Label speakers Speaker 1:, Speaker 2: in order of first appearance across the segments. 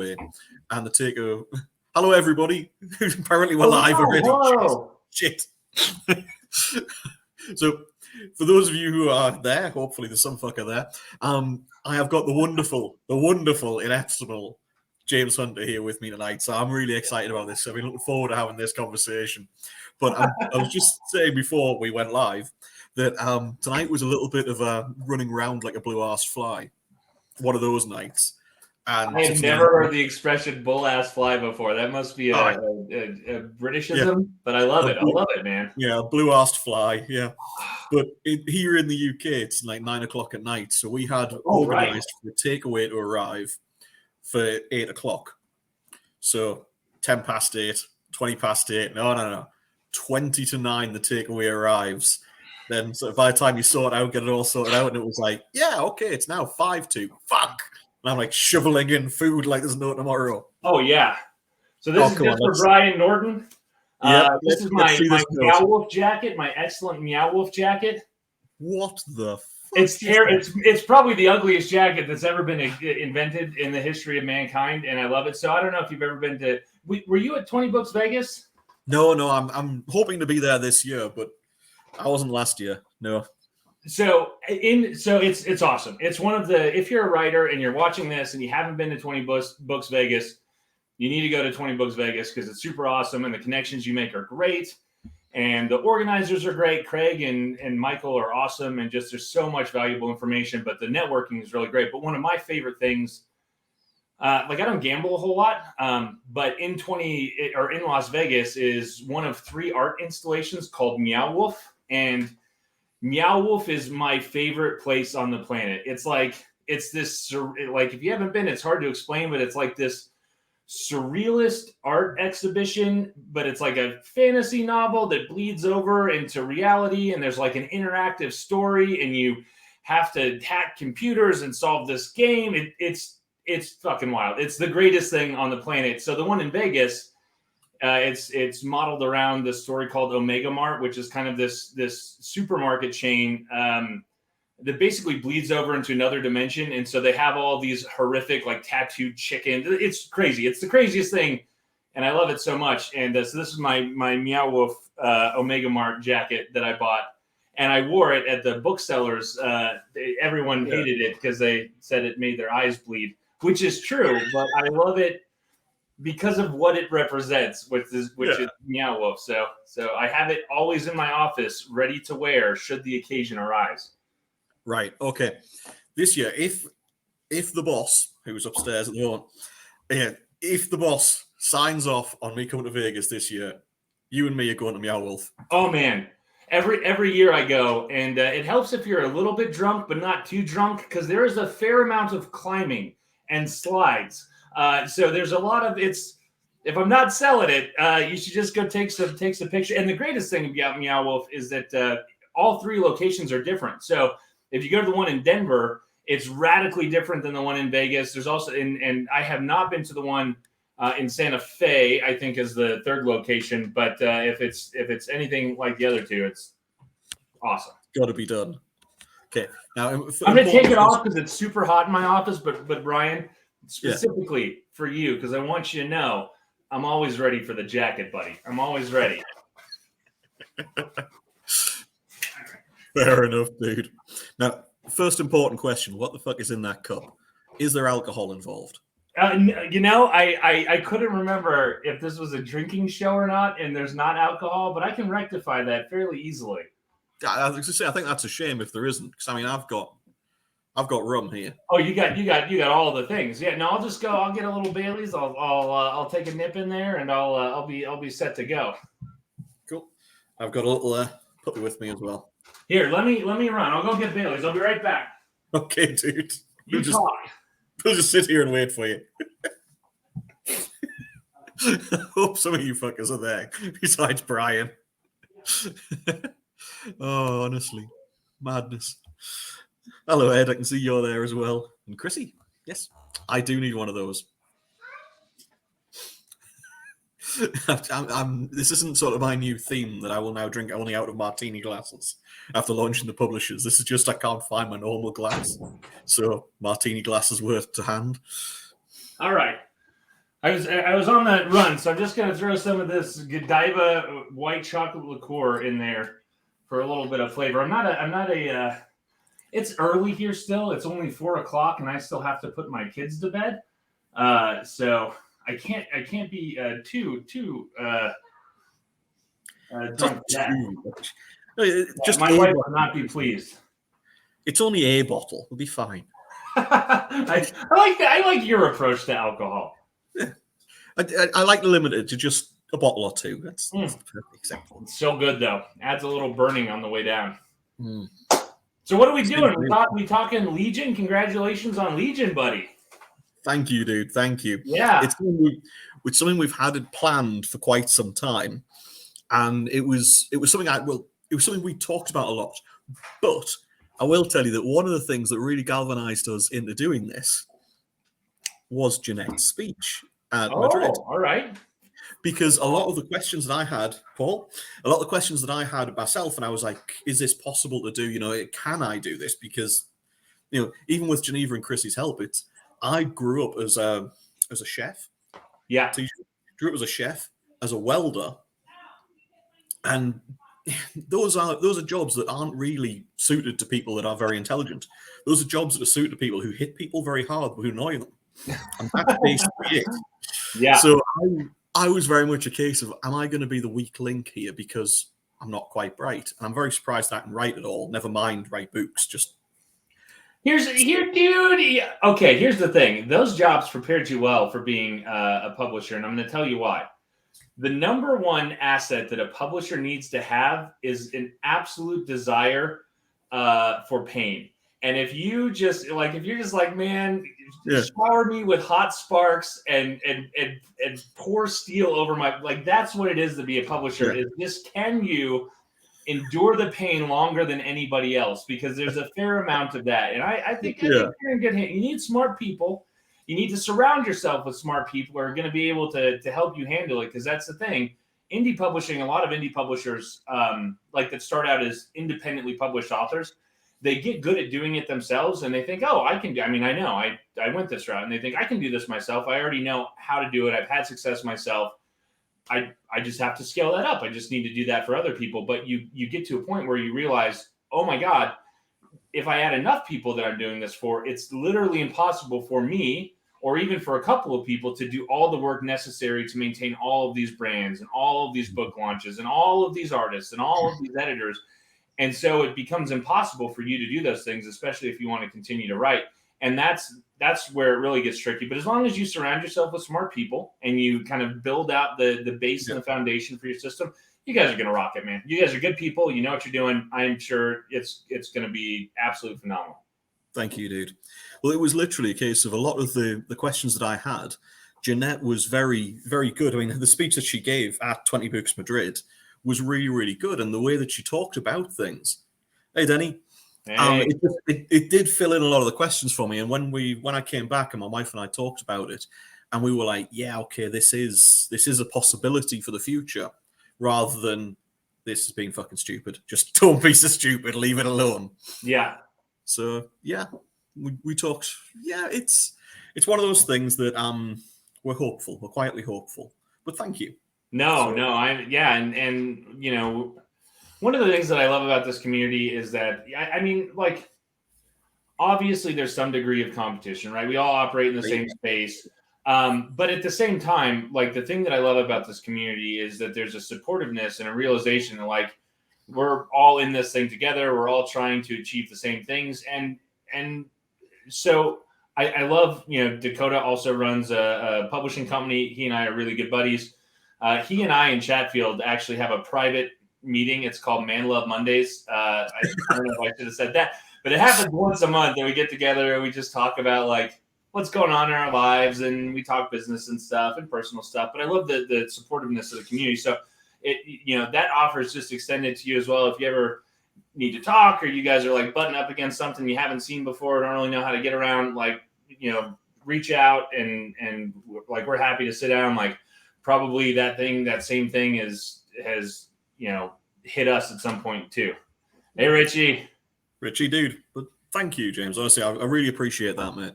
Speaker 1: takeaway, and the takeaway. Hello, everybody. Apparently, we're live already.
Speaker 2: Hello.
Speaker 1: Shit. So, for those of you who are there, hopefully there's some fucker there. I have got the wonderful, inestimable James Hunter here with me tonight. So I'm really excited about this. I've been looking forward to having this conversation. But I was just saying before we went live that tonight was a little bit of a running around like a blue-ass fly. One of those nights. And
Speaker 2: I have never heard the expression "bull ass fly" before. That must be a Britishism, but I love it. I love it, man.
Speaker 1: Yeah, blue-assed fly. Yeah, but here in the UK, it's like 9 o'clock at night. So we had organised for a takeaway to arrive for 8 o'clock. So 10 past 8, 20 past 8. No. 20 to 9, the takeaway arrives. Then so by the time you sort out, get it all sorted out, and it was like, yeah, okay, it's now 5 to. Fuck. And I'm like shoveling in food like there's no tomorrow.
Speaker 2: Oh, yeah. So this is just for Brian Norton. This is my Meow Wolf jacket, my excellent Meow Wolf jacket.
Speaker 1: What the fuck?
Speaker 2: It's probably the ugliest jacket that's ever been invented in the history of mankind, and I love it. So I don't know if you've ever been to. Were you at 20 Books Vegas?
Speaker 1: No. I'm hoping to be there this year, but I wasn't last year. No.
Speaker 2: So it's awesome. It's one of the, if you're a writer and you're watching this and you haven't been to 20 Books Vegas, you need to go to 20 Books Vegas because it's super awesome and the connections you make are great and the organizers are great. Craig and Michael are awesome and just there's so much valuable information, but the networking is really great. But one of my favorite things, I don't gamble a whole lot, but in Las Vegas is one of 3 art installations called Meow Wolf, and Meow Wolf is my favorite place on the planet. It's this, like, if you haven't been, it's hard to explain, but it's like this surrealist art exhibition, but it's like a fantasy novel that bleeds over into reality. And there's like an interactive story and you have to hack computers and solve this game. It's fucking wild. It's the greatest thing on the planet. So the one in Vegas, it's modeled around this story called Omega Mart, which is kind of this supermarket chain that basically bleeds over into another dimension. And so they have all these horrific, like tattooed chickens. It's crazy. It's the craziest thing. And I love it so much. And so this is my Meow Wolf Omega Mart jacket that I bought. And I wore it at the booksellers. Everyone hated it because they said it made their eyes bleed, which is true. But I love it because of what it represents, which is Meow Wolf. So I have it always in my office, ready to wear should the occasion arise.
Speaker 1: Right. Okay. This year, if the boss, who's upstairs at the moment, if the boss signs off on me coming to Vegas this year, you and me are going to Meow Wolf.
Speaker 2: Oh man, every year I go, and it helps if you're a little bit drunk, but not too drunk, because there is a fair amount of climbing and slides. So there's a lot of it's. If I'm not selling it, you should just go take some picture. And the greatest thing about Meow Wolf is that all 3 locations are different. So if you go to the one in Denver, it's radically different than the one in Vegas. There's also and I have not been to the one in Santa Fe. I think is the 3rd location. But if it's anything like the other 2, it's awesome.
Speaker 1: Got to be done. Okay. Now
Speaker 2: I'm gonna take it off because it's super hot in my office. But Brian, specifically for you, because I want you to know I'm always ready for the jacket, buddy. I'm always ready.
Speaker 1: Fair enough, dude. Now, first important question: what the fuck is in that cup? Is there alcohol involved?
Speaker 2: I couldn't remember if this was a drinking show or not, and there's not alcohol, but I can rectify that fairly easily.
Speaker 1: I was going to say, I think that's a shame if there isn't, because I mean, I've got rum here.
Speaker 2: Oh, you got all the things. Yeah, no, I'll just go. I'll get a little Bailey's. I'll take a nip in there, and I'll be set to go.
Speaker 1: Cool. I've got a little puppy with me as well.
Speaker 2: Here, let me run. I'll go get Bailey's. I'll be right back.
Speaker 1: Okay, dude.
Speaker 2: We'll
Speaker 1: just sit here and wait for you. I hope some of you fuckers are there, besides Brian. Oh, honestly. Madness. Hello, Ed. I can see you're there as well. And Chrissy. Yes, I do need one of those. This isn't sort of my new theme that I will now drink only out of martini glasses after launching the publishers. This is just I can't find my normal glass. So martini glasses worth to hand.
Speaker 2: All right. I was on that run, so I'm just gonna throw some of this Godiva white chocolate liqueur in there for a little bit of flavor. I'm not a. It's early here still. It's only 4 o'clock, and I still have to put my kids to bed. So I can't be too drunk with that.
Speaker 1: Just
Speaker 2: my wife would not be pleased.
Speaker 1: It's only a bottle. It'll be fine.
Speaker 2: I like that. I like your approach to alcohol.
Speaker 1: Yeah. I like the limited to just a bottle or two. That's perfectly acceptable.
Speaker 2: It's so good though. Adds a little burning on the way down.
Speaker 1: Mm.
Speaker 2: So what are we doing? We talking Legion? Congratulations on Legion, buddy.
Speaker 1: Thank you, dude. Thank you.
Speaker 2: Yeah.
Speaker 1: It's something we've had planned for quite some time. And it was something it was something we talked about a lot. But I will tell you that one of the things that really galvanized us into doing this was Jeanette's speech at Madrid.
Speaker 2: All right.
Speaker 1: Because a lot of the questions that I had, Paul, a lot of the questions that I had myself, and I was like, is this possible to do? Can I do this? Because, even with Geneva and Chrissy's help, I grew up as a chef.
Speaker 2: Yeah.
Speaker 1: So you grew up as a chef, as a welder. And those are jobs that aren't really suited to people that are very intelligent. Those are jobs that are suited to people who hit people very hard, but who annoy them. And that's basically it.
Speaker 2: Yeah.
Speaker 1: So I was very much a case of, am I going to be the weak link here because I'm not quite bright? And I'm very surprised that I can write at all. Never mind write books. Just
Speaker 2: dude. Okay, here's the thing. Those jobs prepared you well for being a publisher, and I'm going to tell you why. The number one asset that a publisher needs to have is an absolute desire for pain. And if you're just like, man, shower me with hot sparks and pour steel over my, like, that's what it is to be a publisher. Is just, can you endure the pain longer than anybody else? Because there's a fair amount of that. And I think you're in good hands. You need smart people. You need to surround yourself with smart people who are going to be able to help you handle it. Because that's the thing. Indie publishing, a lot of indie publishers that start out as independently published authors, they get good at doing it themselves, and they think, oh, I can do. I mean, I know I went this route, and they think I can do this myself. I already know how to do it. I've had success myself. I just have to scale that up. I just need to do that for other people. But you get to a point where you realize, oh my God, if I add enough people that I'm doing this for, it's literally impossible for me or even for a couple of people to do all the work necessary to maintain all of these brands and all of these book launches and all of these artists and all of these editors. And so it becomes impossible for you to do those things, especially if you want to continue to write. And that's where it really gets tricky. But as long as you surround yourself with smart people and you kind of build out the base and the foundation for your system, you guys are going to rock it, man. You guys are good people. You know what you're doing. I'm sure it's going to be absolutely phenomenal.
Speaker 1: Thank you, dude. Well, it was literally a case of a lot of the questions that I had. Jeanette was very, very good. I mean, the speech that she gave at 20 Books Madrid was really, really good. And the way that she talked about things. Hey, Denny.
Speaker 2: Hey.
Speaker 1: It did fill in a lot of the questions for me. And when I came back and my wife and I talked about it, and we were like, yeah, okay, this is a possibility for the future, rather than this is being fucking stupid. Just don't be so stupid, leave it alone.
Speaker 2: Yeah.
Speaker 1: So yeah, we talked. Yeah, it's one of those things that we're hopeful. We're quietly hopeful. But thank you.
Speaker 2: And you know, one of the things that I love about this community is that I mean, like, obviously there's some degree of competition, right? We all operate in the same space. But at the same time, like, the thing that I love about this community is that there's a supportiveness and a realization that, like, we're all in this thing together. We're all trying to achieve the same things. And so I love, you know, Dakota also runs a publishing company. He and I are really good buddies. He and I in Chatfield actually have a private meeting. It's called Man Love Mondays. I don't know if I should have said that, but it happens once a month, and we get together and we just talk about, like, what's going on in our lives, and we talk business and stuff and personal stuff. But I love the supportiveness of the community. So that offer is just extended to you as well. If you ever need to talk, or you guys are like butting up against something you haven't seen before, don't really know how to get around, like, reach out and like, we're happy to sit down. Like, probably that same thing has hit us at some point too. Hey, Richie,
Speaker 1: dude. But thank you, James. Honestly, I really appreciate that, mate.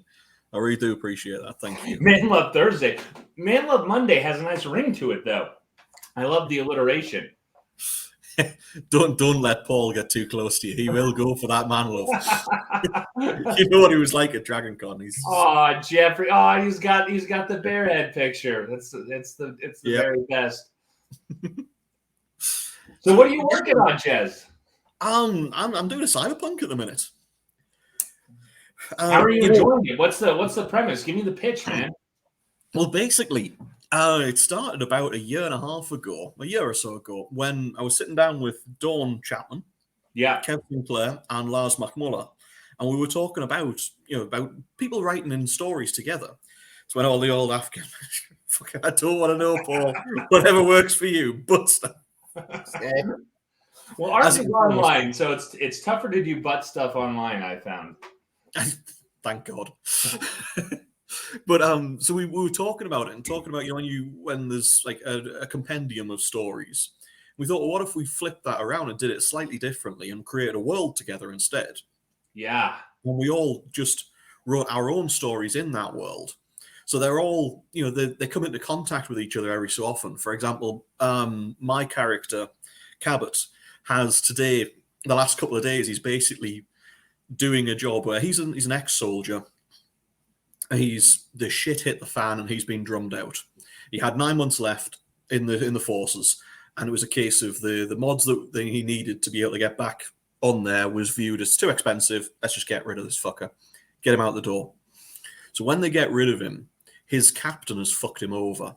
Speaker 1: I really do appreciate that. Thank you.
Speaker 2: Man Love Thursday. Man Love Monday has a nice ring to it, though. I love the alliteration.
Speaker 1: Don't let Paul get too close to you. He will go for that man love. You know what he was like at Dragon Con.
Speaker 2: Oh, Jeffrey. Oh, he's got the bear head picture. It's the very best. So what are you working on, Jez?
Speaker 1: I'm doing a cyberpunk at the minute.
Speaker 2: How are you enjoying it? What's the premise? Give me the pitch, man.
Speaker 1: Well, basically, it started about a year or so ago, when I was sitting down with Dawn Chapman, Kevin Sinclair, and Lars McMullen, and we were talking about people writing in stories together. So when all the old Afghan, I don't want to know, Paul. Whatever works for you, butt stuff.
Speaker 2: Well, ours is online, so it's tougher to do butt stuff online, I found.
Speaker 1: Thank God. But so we were talking about it and talking about when there's like a compendium of stories. We thought, well, what if we flipped that around and did it slightly differently and created a world together instead?
Speaker 2: Yeah.
Speaker 1: And we all just wrote our own stories in that world. So they're all, they come into contact with each other every so often. For example, my character, Cabot, has today, the last couple of days, he's basically doing a job where he's an ex-soldier. The shit hit the fan and he's been drummed out. He had 9 months left in the forces, and it was a case of the mods that he needed to be able to get back on there was viewed as too expensive. Let's just get rid of this fucker. Get him out the door. So when they get rid of him, his captain has fucked him over.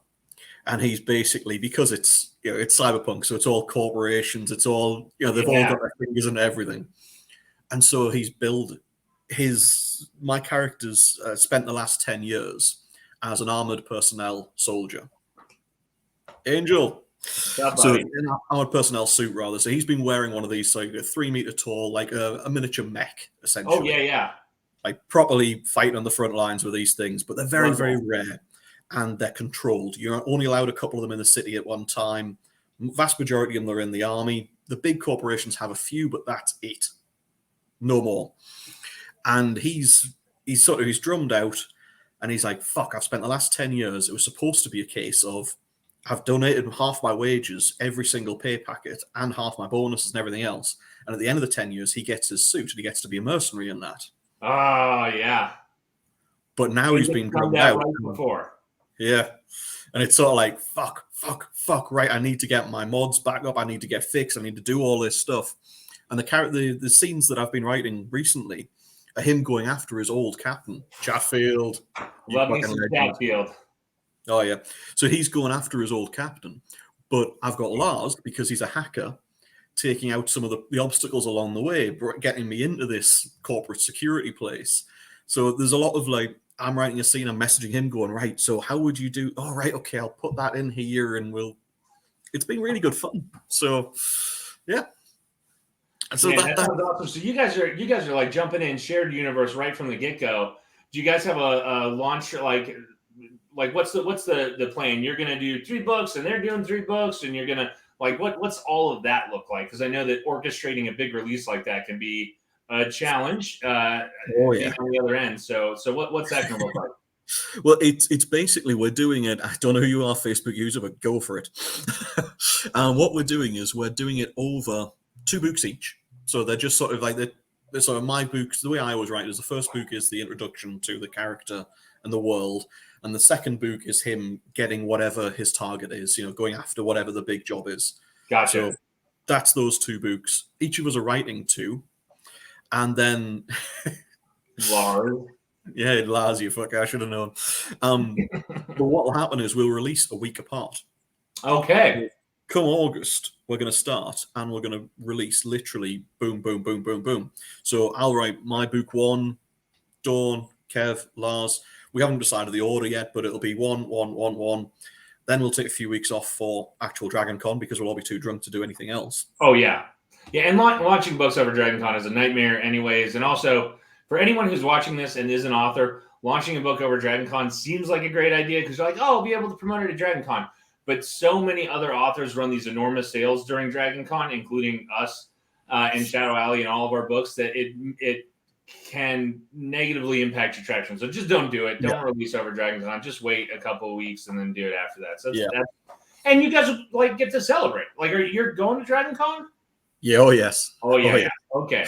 Speaker 1: And he's basically, because it's cyberpunk, so it's all corporations, it's all, they've all got their fingers into everything. And so he's billed my character's spent the last 10 years as an armored personnel soldier. Angel. So in an armored personnel suit, rather. So he's been wearing one of these, like a 3 meter tall, like a miniature mech, essentially.
Speaker 2: Oh, yeah.
Speaker 1: Like properly fighting on the front lines with these things, but they're very, very rare. And they're controlled. You're only allowed a couple of them in the city at one time. Vast majority of them are in the army. The big corporations have a few, but that's it. No more. And he's drummed out, and he's like, fuck, I've spent the last 10 years. It was supposed to be a case of I've donated half my wages, every single pay packet, and half my bonuses and everything else. And at the end of the 10 years, he gets his suit and he gets to be a mercenary in that.
Speaker 2: Oh, yeah.
Speaker 1: But now he's been drummed out.
Speaker 2: Right before.
Speaker 1: Yeah. And it's sort of like, fuck, right, I need to get my mods back up. I need to get fixed. I need to do all this stuff. And the scenes that I've been writing recently are him going after his old captain, Chatfield.
Speaker 2: Love me some Chatfield.
Speaker 1: Oh, yeah. So he's going after his old captain. But I've got Lars, because he's a hacker, taking out some of the obstacles along the way, getting me into this corporate security place. So there's a lot of like, I'm writing a scene, I'm messaging him going, right, so how would you do? Oh, right, okay, I'll put that in here and it's been really good fun. So, yeah. So
Speaker 2: that sounds awesome. So you guys are like jumping in shared universe right from the get-go. Do you guys have a launch, like what's the plan? You're going to do 3 books and they're doing 3 books, and you're going to, like, what's all of that look like? Because I know that orchestrating a big release like that can be a challenge on the other end. So what's that going to look like?
Speaker 1: Well, it's basically, we're doing it. I don't know who you are, Facebook user, but go for it. What we're doing is we're doing it over 2 books each. So they're just sort of like they're sort of my books. The way I always write is the first book is the introduction to the character and the world, and the second book is him getting whatever his target is. Going after whatever the big job is.
Speaker 2: Gotcha.
Speaker 1: So that's those 2 books. Each of us are writing 2. And then
Speaker 2: Lars.
Speaker 1: Yeah, Lars, you fucker. I should have known. But what will happen is we'll release a week apart.
Speaker 2: Okay.
Speaker 1: Come August, we're going to start and we're going to release literally boom, boom, boom, boom, boom. So I'll write my book 1, Dawn, Kev, Lars. We haven't decided the order yet, but it'll be 1, 1, 1, 1. Then we'll take a few weeks off for actual Dragon Con because we'll all be too drunk to do anything else.
Speaker 2: Oh, yeah. Yeah, and launching books over Dragon Con is a nightmare anyways. And also, for anyone who's watching this and is an author, launching a book over Dragon Con seems like a great idea because you're like, oh, I'll be able to promote it at Dragon Con. But so many other authors run these enormous sales during Dragon Con, including us and Shadow Alley and all of our books, that it can negatively impact your traction. So just don't do it. Don't release over Dragon Con. Just wait a couple of weeks and then do it after that. So and you guys like get to celebrate. Like, you're going to Dragon Con?
Speaker 1: Yeah. Oh yes.
Speaker 2: Oh yeah. Okay.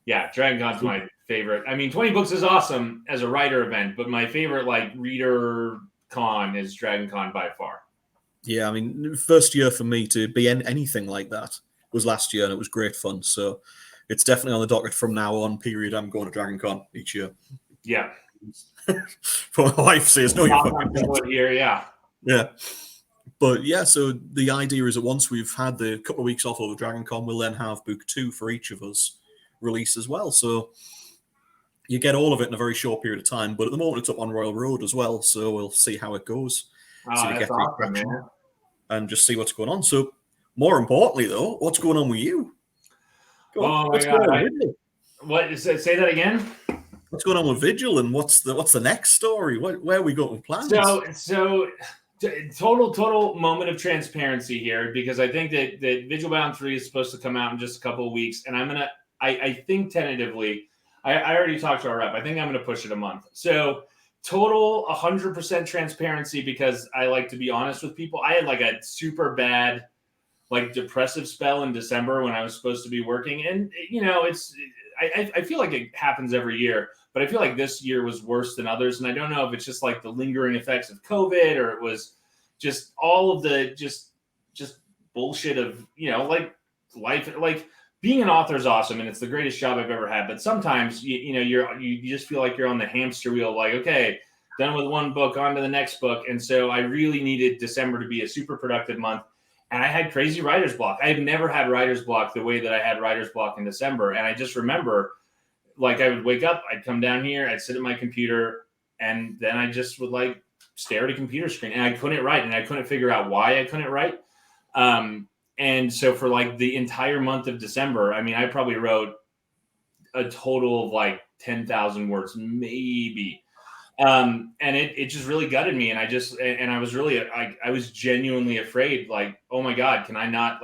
Speaker 2: Yeah, Dragon Con's my favorite. I mean, 20 Books is awesome as a writer event, but my favorite like reader con is Dragon Con by far.
Speaker 1: Yeah, I mean, first year for me to be anything like that was last year, and it was great fun. So it's definitely on the docket from now on. Period. I'm going to Dragon Con each year.
Speaker 2: Yeah.
Speaker 1: But my wife says, "No, you're fucking not."
Speaker 2: Here, yeah.
Speaker 1: Yeah. But yeah, so the idea is that once we've had the couple of weeks off over Dragon Con, we'll then have book 2 for each of us release as well. So you get all of it in a very short period of time. But at the moment, it's up on Royal Road as well. So we'll see how it goes.
Speaker 2: So you get awesome, man.
Speaker 1: And just see what's going on. So more importantly, though, what's going on with you?
Speaker 2: Oh my God! What? Say that again.
Speaker 1: What's going on with Vigil, and what's the next story? Where are we going with plans?
Speaker 2: So total moment of transparency here, because I think that Vigil Bound 3 is supposed to come out in just a couple of weeks, and I think tentatively, I already talked to our rep. I think I'm gonna push it a month. So total 100% transparency, because I like to be honest with people. I had like a super bad, like, depressive spell in December when I was supposed to be working, and I feel like it happens every year, but I feel like this year was worse than others. And I don't know if it's just like the lingering effects of COVID, or it was just all of the just bullshit of, like, life. Like, being an author is awesome and it's the greatest job I've ever had. But sometimes you just feel like you're on the hamster wheel, like, okay, done with one book, on to the next book. And so I really needed December to be a super productive month. And I had crazy writer's block. I have never had writer's block the way that I had writer's block in December. And I just remember, like, I would wake up, I'd come down here, I'd sit at my computer, and then I just would, like, stare at a computer screen, and I couldn't write, and I couldn't figure out why I couldn't write. And so for like the entire month of December, I mean, I probably wrote a total of like 10,000 words, maybe. And it just really gutted me. And I was really, I was genuinely afraid, like, oh my God, can I not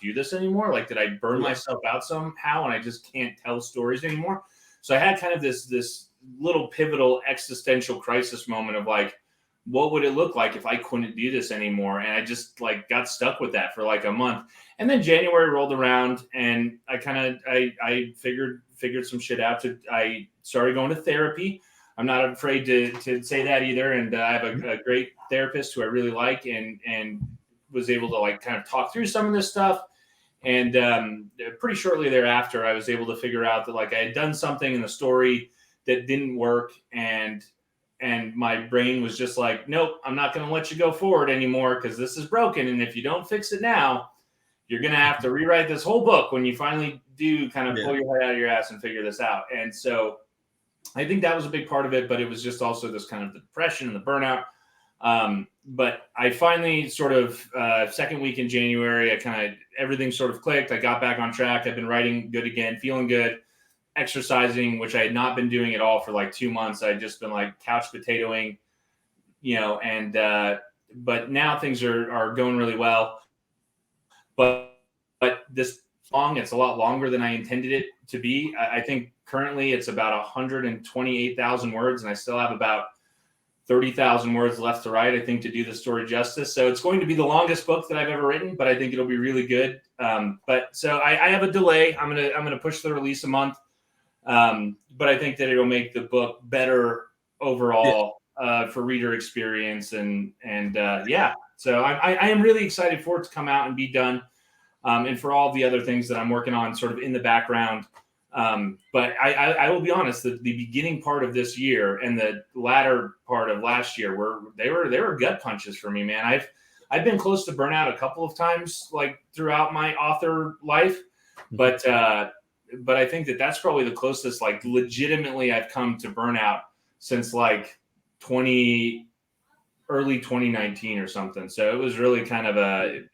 Speaker 2: do this anymore? Like, did I burn myself out somehow and I just can't tell stories anymore? So I had kind of this little pivotal existential crisis moment of like, what would it look like if I couldn't do this anymore? And I just like got stuck with that for like a month. And then January rolled around and I figured some shit out. I started going to therapy. I'm not afraid to say that either. And I have a great therapist who I really like, and was able to like kind of talk through some of this stuff. And pretty shortly thereafter, I was able to figure out that like I had done something in the story that didn't work, and my brain was just like, nope, I'm not going to let you go forward anymore because this is broken. And if you don't fix it now, you're going to have to rewrite this whole book when you finally do kind of pull your head out of your ass and figure this out. And so I think that was a big part of it, but it was just also this kind of the depression and the burnout. But I finally sort of second week in January, everything sort of clicked. I got back on track. I've been writing good again, feeling good, exercising, which I had not been doing at all for like 2 months. I'd just been like couch potatoing, and but now things are going really well. But this it's a lot longer than I intended it to be. I think currently it's about 128,000 words, and I still have about 30,000 words left to write, I think, to do the story justice. So it's going to be the longest book that I've ever written, but I think it'll be really good. But so I have a delay. I'm gonna push the release a month. But I think that it'll make the book better overall for reader experience, and so I am really excited for it to come out and be done, and for all the other things that I'm working on sort of in the background. But I will be honest, the beginning part of this year and the latter part of last year were gut punches for me, man. I've been close to burnout a couple of times, like throughout my author life, but I think that that's probably the closest, like, legitimately I've come to burnout since like early 2019 or something. So it was really kind of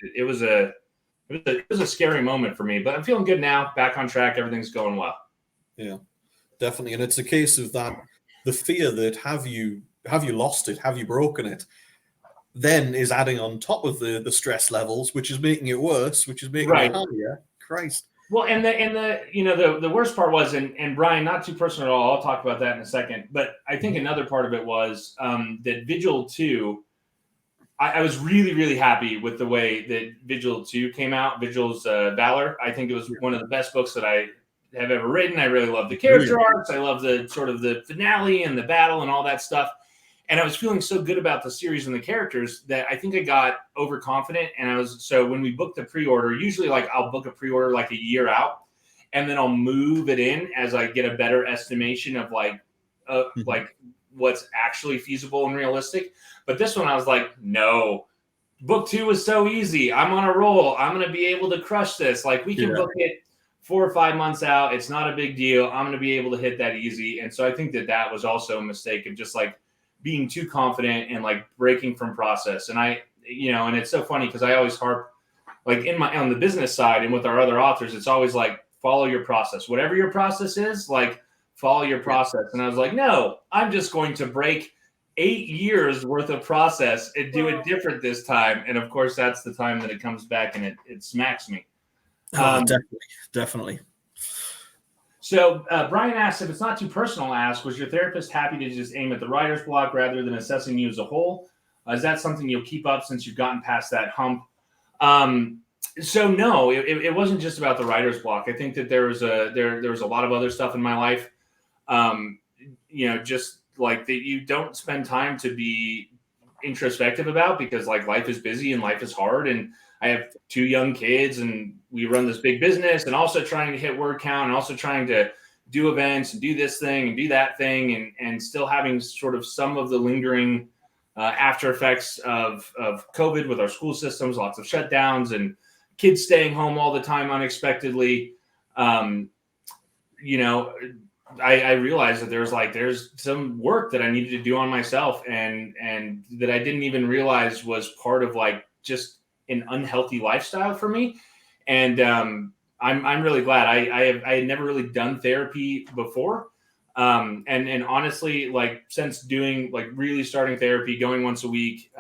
Speaker 2: it was a scary moment for me, but I'm feeling good now, back on track. Everything's going well.
Speaker 1: Yeah, definitely. And it's a case of that, the fear that have you lost it? Have you broken it? Then is adding on top of the stress levels, which is making it worse, which is making it higher. Christ.
Speaker 2: Well, and the the worst part was, and Brian, not too personal at all. I'll talk about that in a second. But I think another part of it was that Vigil 2. I was really, really happy with the way that Vigil 2 came out. Vigil's Valor. I think it was one of the best books that I have ever written. I really love the character arcs. I love the sort of the finale and the battle and all that stuff. And I was feeling so good about the series and the characters that I think I got overconfident. And so when we booked the pre-order, usually like I'll book a pre-order like a year out, and then I'll move it in as I get a better estimation of like what's actually feasible and realistic. But this one I was like, no, book 2 was so easy. I'm on a roll. I'm going to be able to crush this. Like we can book it 4 or 5 months out. It's not a big deal. I'm going to be able to hit that easy. And so I think that was also a mistake of just like being too confident and like breaking from process. And and it's so funny because I always harp like on the business side and with our other authors, it's always like, follow your process, whatever your process is, like follow your process. And I was like, no, I'm just going to break 8 years worth of process and do it different this time. And of course that's the time that it comes back and it smacks me.
Speaker 1: Definitely.
Speaker 2: So Brian asked, if it's not too personal, was your therapist happy to just aim at the writer's block rather than assessing you as a whole? Is that something you'll keep up since you've gotten past that hump? So no, it wasn't just about the writer's block. I think that there was a lot of other stuff in my life, just like that you don't spend time to be introspective about because like life is busy and life is hard. And I have 2 young kids and we run this big business and also trying to hit word count and also trying to do events and do this thing and do that thing and still having sort of some of the lingering after effects of COVID with our school systems, lots of shutdowns and kids staying home all the time unexpectedly. I realized that there's some work that I needed to do on myself and that I didn't even realize was part of like just an unhealthy lifestyle for me. And I'm really glad I had never really done therapy before. And honestly, like since doing like really starting therapy, going once a week,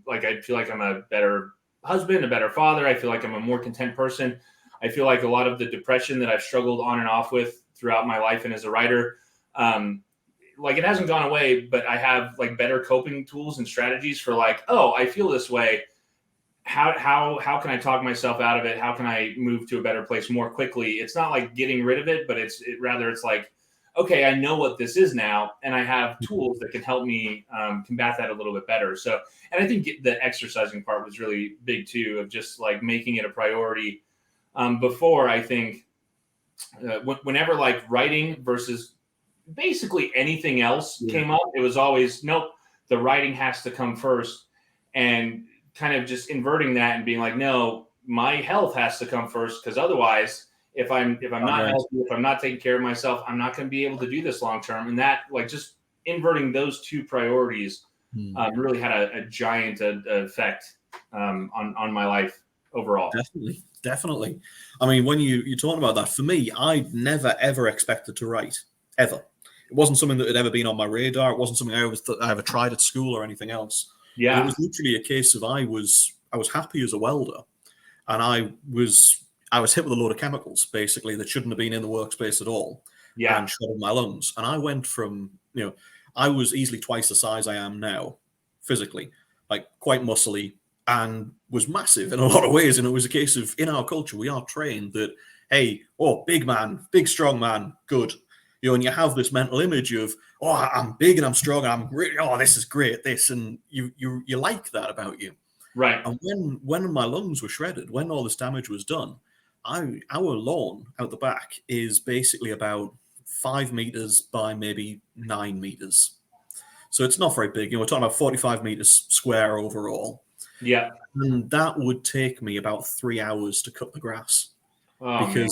Speaker 2: like I feel like I'm a better husband, a better father. I feel like I'm a more content person. I feel like a lot of the depression that I've struggled on and off with throughout my life and as a writer, like it hasn't gone away, but I have like better coping tools and strategies for like, oh, I feel this way. How can I talk myself out of it? How can I move to a better place more quickly? It's not like getting rid of it, but it's like, okay, I know what this is now, and I have tools that can help me combat that a little bit better. So, and I think the exercising part was really big too, of just like making it a priority. Before, I think whenever like writing versus basically anything else came up, it was always, nope, the writing has to come first, and kind of just inverting that and being like, no, my health has to come first, because otherwise, if I'm not healthy, if I'm not taking care of myself, I'm not going to be able to do this long term. And that, like, just inverting those 2 priorities really had a giant effect on my life overall.
Speaker 1: Definitely. I mean, when you're talking about that, for me, I never ever expected to write ever. It wasn't something that had ever been on my radar. It wasn't something I ever tried at school or anything else.
Speaker 2: Yeah,
Speaker 1: but it was literally a case of I was happy as a welder, and I was hit with a load of chemicals basically that shouldn't have been in the workspace at all.
Speaker 2: Yeah,
Speaker 1: and shut in my lungs. And I went from I was easily twice the size I am now, physically, like quite muscly, and was massive in a lot of ways. And it was a case of, in our culture, we are trained that, hey, oh, big man, big strong man, good. And you have this mental image of, oh, I'm big and I'm strong and I'm great. Oh, this is great, this, and you like that about you,
Speaker 2: right.
Speaker 1: And when my lungs were shredded, when all this damage was done, our lawn out the back is basically about 5 meters by maybe 9 meters, so it's not very big. We're talking about 45 meters square overall.
Speaker 2: Yeah,
Speaker 1: and that would take me about 3 hours to cut the grass, because
Speaker 2: man.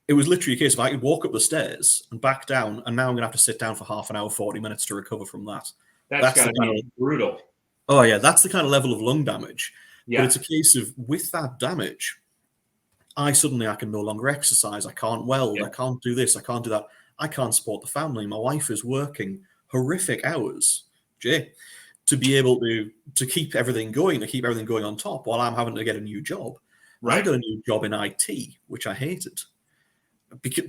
Speaker 1: it was literally a case of I could walk up the stairs and back down, and now I'm going to have to sit down for half an hour, 40 minutes to recover from that.
Speaker 2: That's got to be brutal.
Speaker 1: Oh, yeah, that's the kind of level of lung damage.
Speaker 2: Yeah.
Speaker 1: But it's a case of, with that damage, I can no longer exercise. I can't weld. I can't do this. I can't do that. I can't support the family. My wife is working horrific hours, to be able to keep everything going, on top, while I'm having to get a new job. Right. I got a new job in IT, which I hated.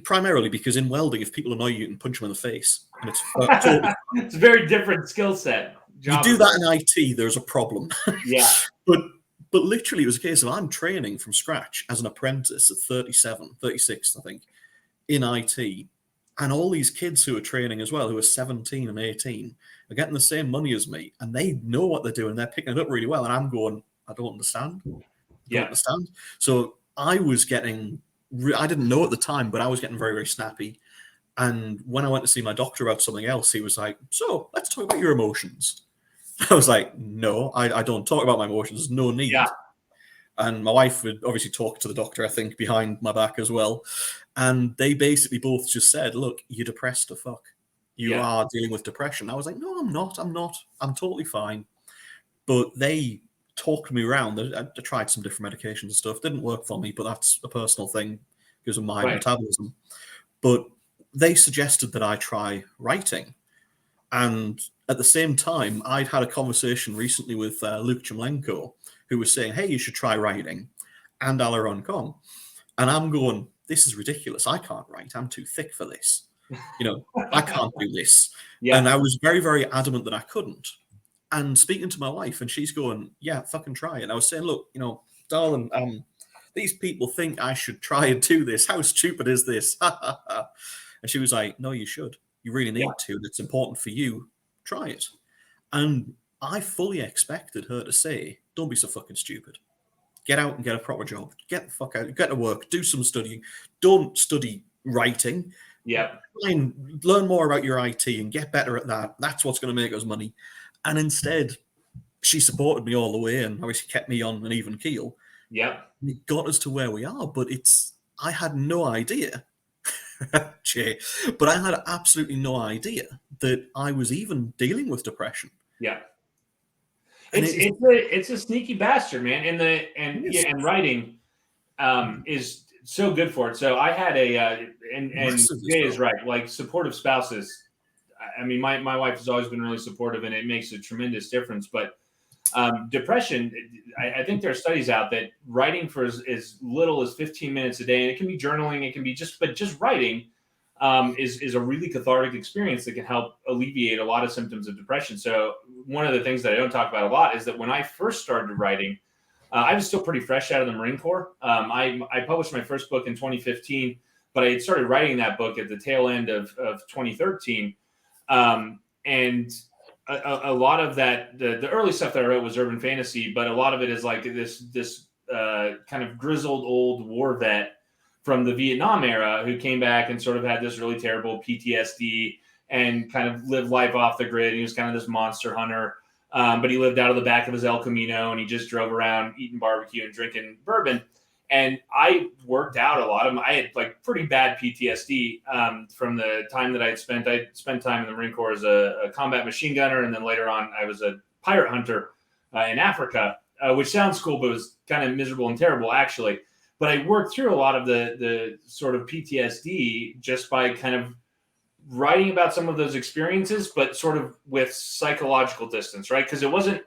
Speaker 1: primarily because in welding, if people annoy you, you can punch them in the face, and it's totally
Speaker 2: it's a very different skill set.
Speaker 1: You do that in IT, there's a problem.
Speaker 2: Yeah.
Speaker 1: But literally, it was a case of I'm training from scratch as an apprentice at 37, 36, I think, in IT. And all these kids who are training as well, who are 17 and 18, are getting the same money as me. And they know what they're doing. They're picking it up really well. And I'm going, I don't understand. I don't understand. So I was getting, I didn't know at the time, but I was getting very, very snappy. And when I went to see my doctor about something else, he was like, so let's talk about your emotions. I was like, no, I don't talk about my emotions. There's no need.
Speaker 2: Yeah.
Speaker 1: And my wife would obviously talk to the doctor, I think, behind my back as well. And they basically both just said, look, you're depressed to fuck. You are dealing with depression. I was like, no, I'm not. I'm totally fine. But they talked me around. I tried some different medications and stuff. Didn't work for me, but that's a personal thing because of my metabolism. But they suggested that I try writing. And at the same time, I'd had a conversation recently with Luke Chumlenko, who was saying, hey, you should try writing, and Alaron Kong. And I'm going, this is ridiculous. I can't write. I'm too thick for this. I can't do this. Yeah. And I was very, very adamant that I couldn't. And speaking to my wife, and she's going, yeah, fucking try it. And I was saying, look, darling, these people think I should try and do this. How stupid is this? And she was like, no, you should. You really need to. It's important for you. Try it. And I fully expected her to say, don't be so fucking stupid. Get out and get a proper job. Get the fuck out. Get to work. Do some studying. Don't study writing.
Speaker 2: Yeah.
Speaker 1: Try and learn more about your IT and get better at that. That's what's going to make us money. And instead, she supported me all the way and obviously kept me on an even keel.
Speaker 2: Yeah.
Speaker 1: It got us to where we are, but I had no idea. Jay, but I had absolutely no idea that I was even dealing with depression.
Speaker 2: Yeah, it's a sneaky bastard, man. And writing is so good for it. So I had and Jay is right. Like supportive spouses. I mean, my wife has always been really supportive, and it makes a tremendous difference. But depression, I think there are studies out that writing for as little as 15 minutes a day, and it can be journaling, it can be just writing is a really cathartic experience that can help alleviate a lot of symptoms of depression. So one of the things that I don't talk about a lot is that when I first started writing, I was still pretty fresh out of the Marine Corps. I published my first book in 2015, but I had started writing that book at the tail end of 2013. And a lot of that, the early stuff that I wrote was urban fantasy, but a lot of it is like this kind of grizzled old war vet from the Vietnam era who came back and sort of had this really terrible PTSD and kind of lived life off the grid. He was kind of this monster hunter, but he lived out of the back of his El Camino and he just drove around eating barbecue and drinking bourbon. And I worked out a lot of I had like pretty bad PTSD from the time that I'd spent time in the Marine Corps as a combat machine gunner. And then later on, I was a pirate hunter in Africa, which sounds cool, but was kind of miserable and terrible, actually. But I worked through a lot of the sort of PTSD just by kind of writing about some of those experiences, but sort of with psychological distance, right? Because I wasn't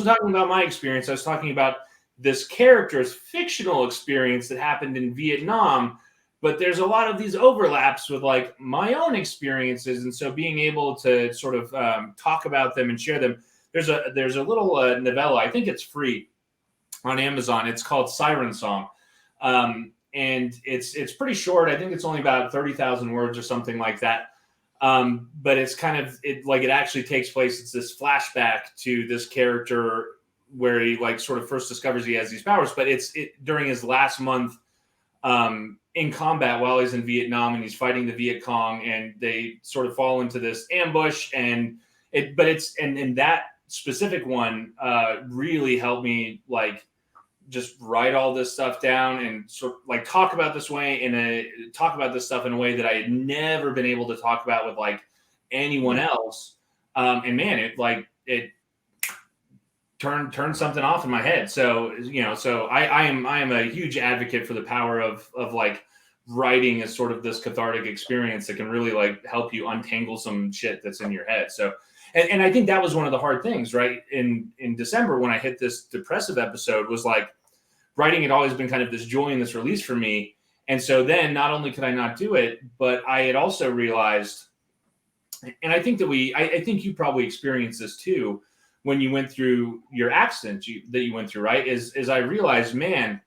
Speaker 2: talking about my experience. I was talking about this character's fictional experience that happened in Vietnam, but there's a lot of these overlaps with like my own experiences. And so being able to sort of talk about them and share them, there's a little novella, I think it's free on Amazon. It's called Siren Song. And it's pretty short. I think it's only about 30,000 words or something like that. But it's kind of, it actually takes place. It's this flashback to this character where he like sort of first discovers he has these powers, but it's during his last month in combat while he's in Vietnam and he's fighting the Viet Cong and they sort of fall into this ambush and that specific one really helped me like just write all this stuff down and sort of like talk about this stuff in a way that I had never been able to talk about with like anyone else. And man, it turned something off in my head. So, so I am a huge advocate for the power of like writing as sort of this cathartic experience that can really like help you untangle some shit that's in your head. So, and I think that was one of the hard things, right? In December, when I hit this depressive episode was like writing had always been kind of this joy and this release for me. And so then not only could I not do it, but I had also realized, and I think that I think you probably experienced this too when you went through your accident that you went through, right? Is I realized, man,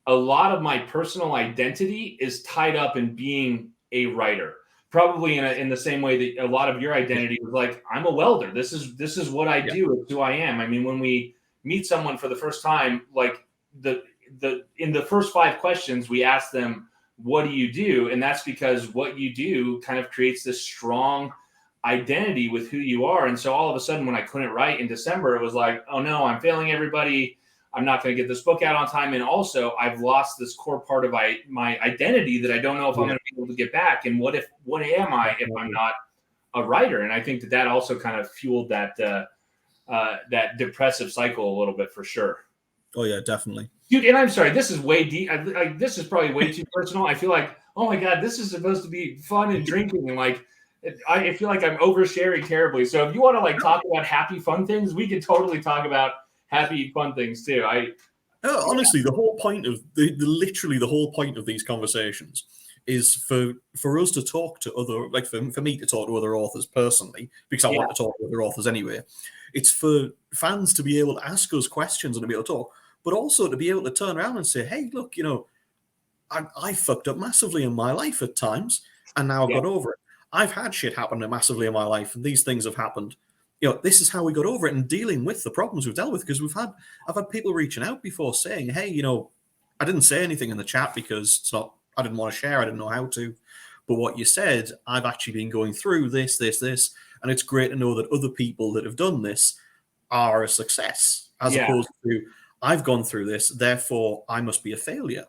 Speaker 2: a lot of my personal identity is tied up in being a writer. Probably in the same way that a lot of your identity was like, I'm a welder. This is what I do. It's who I am. I mean, when we meet someone for the first time, like in the first 5 questions, we ask them, what do you do? And that's because what you do kind of creates this strong identity with who you are. And so all of a sudden, when I couldn't write in December, it was like, oh no, I'm failing everybody. I'm not going to get this book out on time. And also I've lost this core part of my identity that I don't know if I'm going to be able to get back. And what am I if I'm not a writer? And I think that also kind of fueled that depressive cycle a little bit, for sure.
Speaker 1: Oh yeah, definitely.
Speaker 2: Dude, and I'm sorry, this is way deep. This is probably way too personal. I feel like, oh my God, this is supposed to be fun and drinking. And like, I feel like I'm oversharing terribly. So if you want to like talk about happy, fun things, we can totally talk about happy, fun things too.
Speaker 1: Honestly, the whole point of literally the whole point of these conversations is for us to talk to other, like for me to talk to other authors personally, because I want to talk to other authors anyway. It's for fans to be able to ask us questions and to be able to talk, but also to be able to turn around and say, hey, look, I fucked up massively in my life at times, and now I've got over it. I've had shit happen massively in my life, and these things have happened. This is how we got over it, and dealing with the problems we've dealt with, because I've had people reaching out before saying, hey, I didn't say anything in the chat because I didn't want to share, I didn't know how to, but what you said, I've actually been going through this, and it's great to know that other people that have done this are a success, as opposed to, I've gone through this, therefore I must be a failure.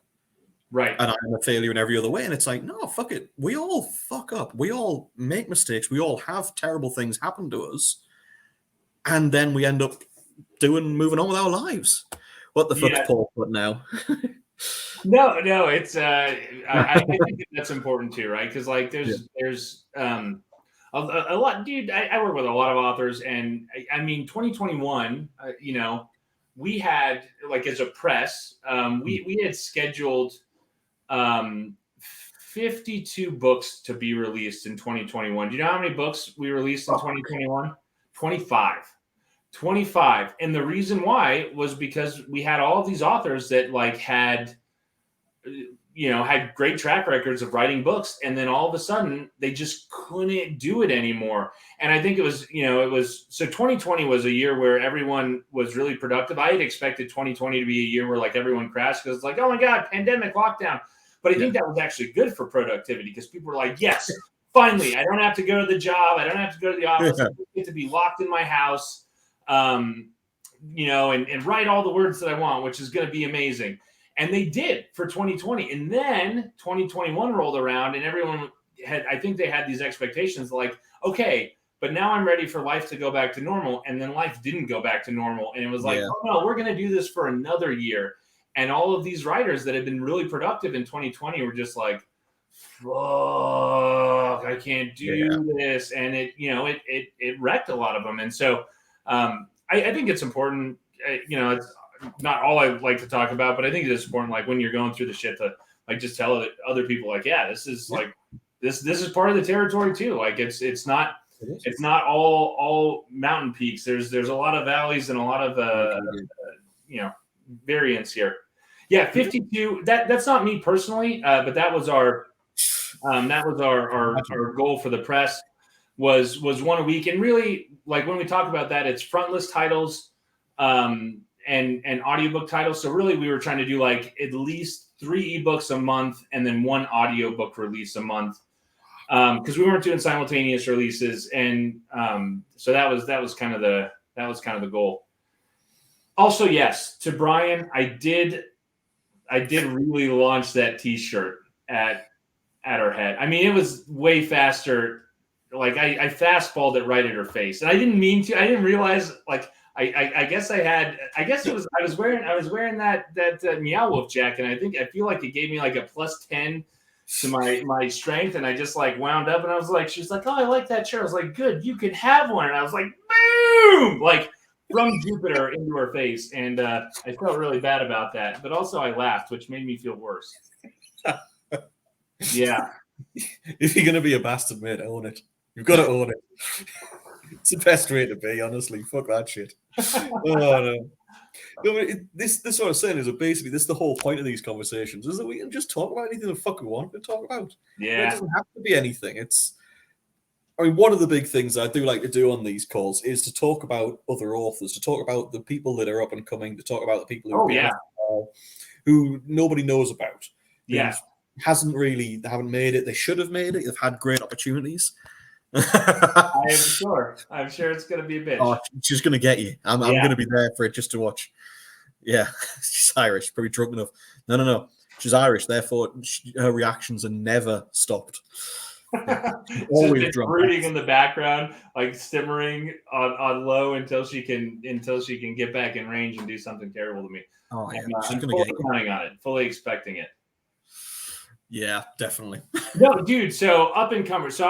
Speaker 2: Right.
Speaker 1: And I'm a failure in every other way. And it's like, no, fuck it. We all fuck up. We all make mistakes. We all have terrible things happen to us. And then we end up moving on with our lives. What the fuck's Paul put now?
Speaker 2: No, it's I think that's important too, right? Because like there's a lot, dude. I work with a lot of authors, and I mean 2021, we had, like, as a press, we had scheduled 52 books to be released in 2021. Do you know how many books we released in 2021? 25. And the reason why was because we had all of these authors that like had great track records of writing books, and then all of a sudden they just couldn't do it anymore. And I think it was 2020 was a year where everyone was really productive. I had expected 2020 to be a year where like everyone crashed, because it's like, oh my God, pandemic, lockdown. But I think that was actually good for productivity, because people were like, yes, finally, I don't have to go to the job. I don't have to go to the office. I get to be locked in my house, and write all the words that I want, which is going to be amazing. And they did for 2020. And then 2021 rolled around, and everyone I think they had these expectations like, okay, but now I'm ready for life to go back to normal. And then life didn't go back to normal. And it was like, oh no, we're going to do this for another year. And all of these writers that had been really productive in 2020 were just like, fuck, I can't do this. And it wrecked a lot of them. And so I think it's important, it's not all I like to talk about, but I think it's important, like when you're going through the shit, to like just tell other people, like, this is like, this is part of the territory too. Like it's not all mountain peaks. There's a lot of valleys and a lot of variance here. 52. That's not me personally, but that was our goal for the press, was one a week. And really, like when we talk about that, it's frontlist titles and audiobook titles. So really we were trying to do like at least 3 ebooks a month and then 1 audiobook release a month, because we weren't doing simultaneous releases. And so that was kind of the goal. Also, yes, to Brian, I did really launch that t-shirt at her head. I mean, it was way faster. Like I fastballed it right at her face, and I didn't mean to. I didn't realize. Like I guess I was wearing that Meow Wolf jacket. And I feel like it gave me like a +10 to my strength, and I just like wound up, and I was like, she's like, oh, I like that shirt. I was like, good, you could have one. And I was like, boom, like from Jupiter into her face, and I felt really bad about that, but also I laughed, which made me feel worse. Yeah.
Speaker 1: If you're going to be a bastard, mate, own it. You've got to own it. It's the best way to be, honestly. Fuck that shit. Oh, no. No, this what I'm saying is that basically this is the whole point of these conversations, is that we can just talk about anything the fuck we want to talk about.
Speaker 2: Yeah.
Speaker 1: It doesn't have to be anything. I mean, one of the big things I do like to do on these calls is to talk about other authors, to talk about the people that are up and coming, to talk about the people who nobody knows about.
Speaker 2: Yeah.
Speaker 1: Haven't made it. They should have made it. They've had great opportunities.
Speaker 2: I'm sure it's going to be a bitch.
Speaker 1: Oh, she's going to get you. I'm going to be there for it just to watch. Yeah, she's Irish, probably drunk enough. No. She's Irish, therefore her reactions are never stopped.
Speaker 2: Always just brooding in the background, like simmering on low until she can get back in range and do something terrible to me.
Speaker 1: Oh yeah,
Speaker 2: I'm fully counting on it, fully expecting it.
Speaker 1: Yeah, definitely.
Speaker 2: No, dude. So up and comer. So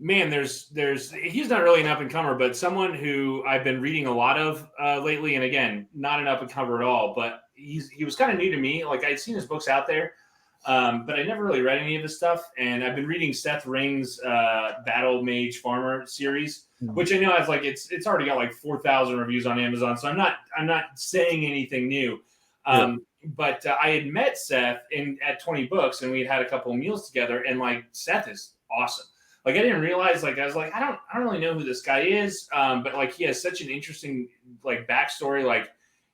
Speaker 2: man, there's he's not really an up and comer, but someone who I've been reading a lot of lately, and again, not an up and comer at all, but he was kind of new to me. Like I'd seen his books out there, but I never really read any of his stuff. And I've been reading Seth Ring's Battle Mage Farmer series, which I know has like it's already got like 4,000 reviews on Amazon. So I'm not saying anything new. But I had met Seth at 20 Books, and we had a couple of meals together. And like Seth is awesome. Like I didn't realize, like I was like, I don't really know who this guy is, but like he has such an interesting like backstory. Like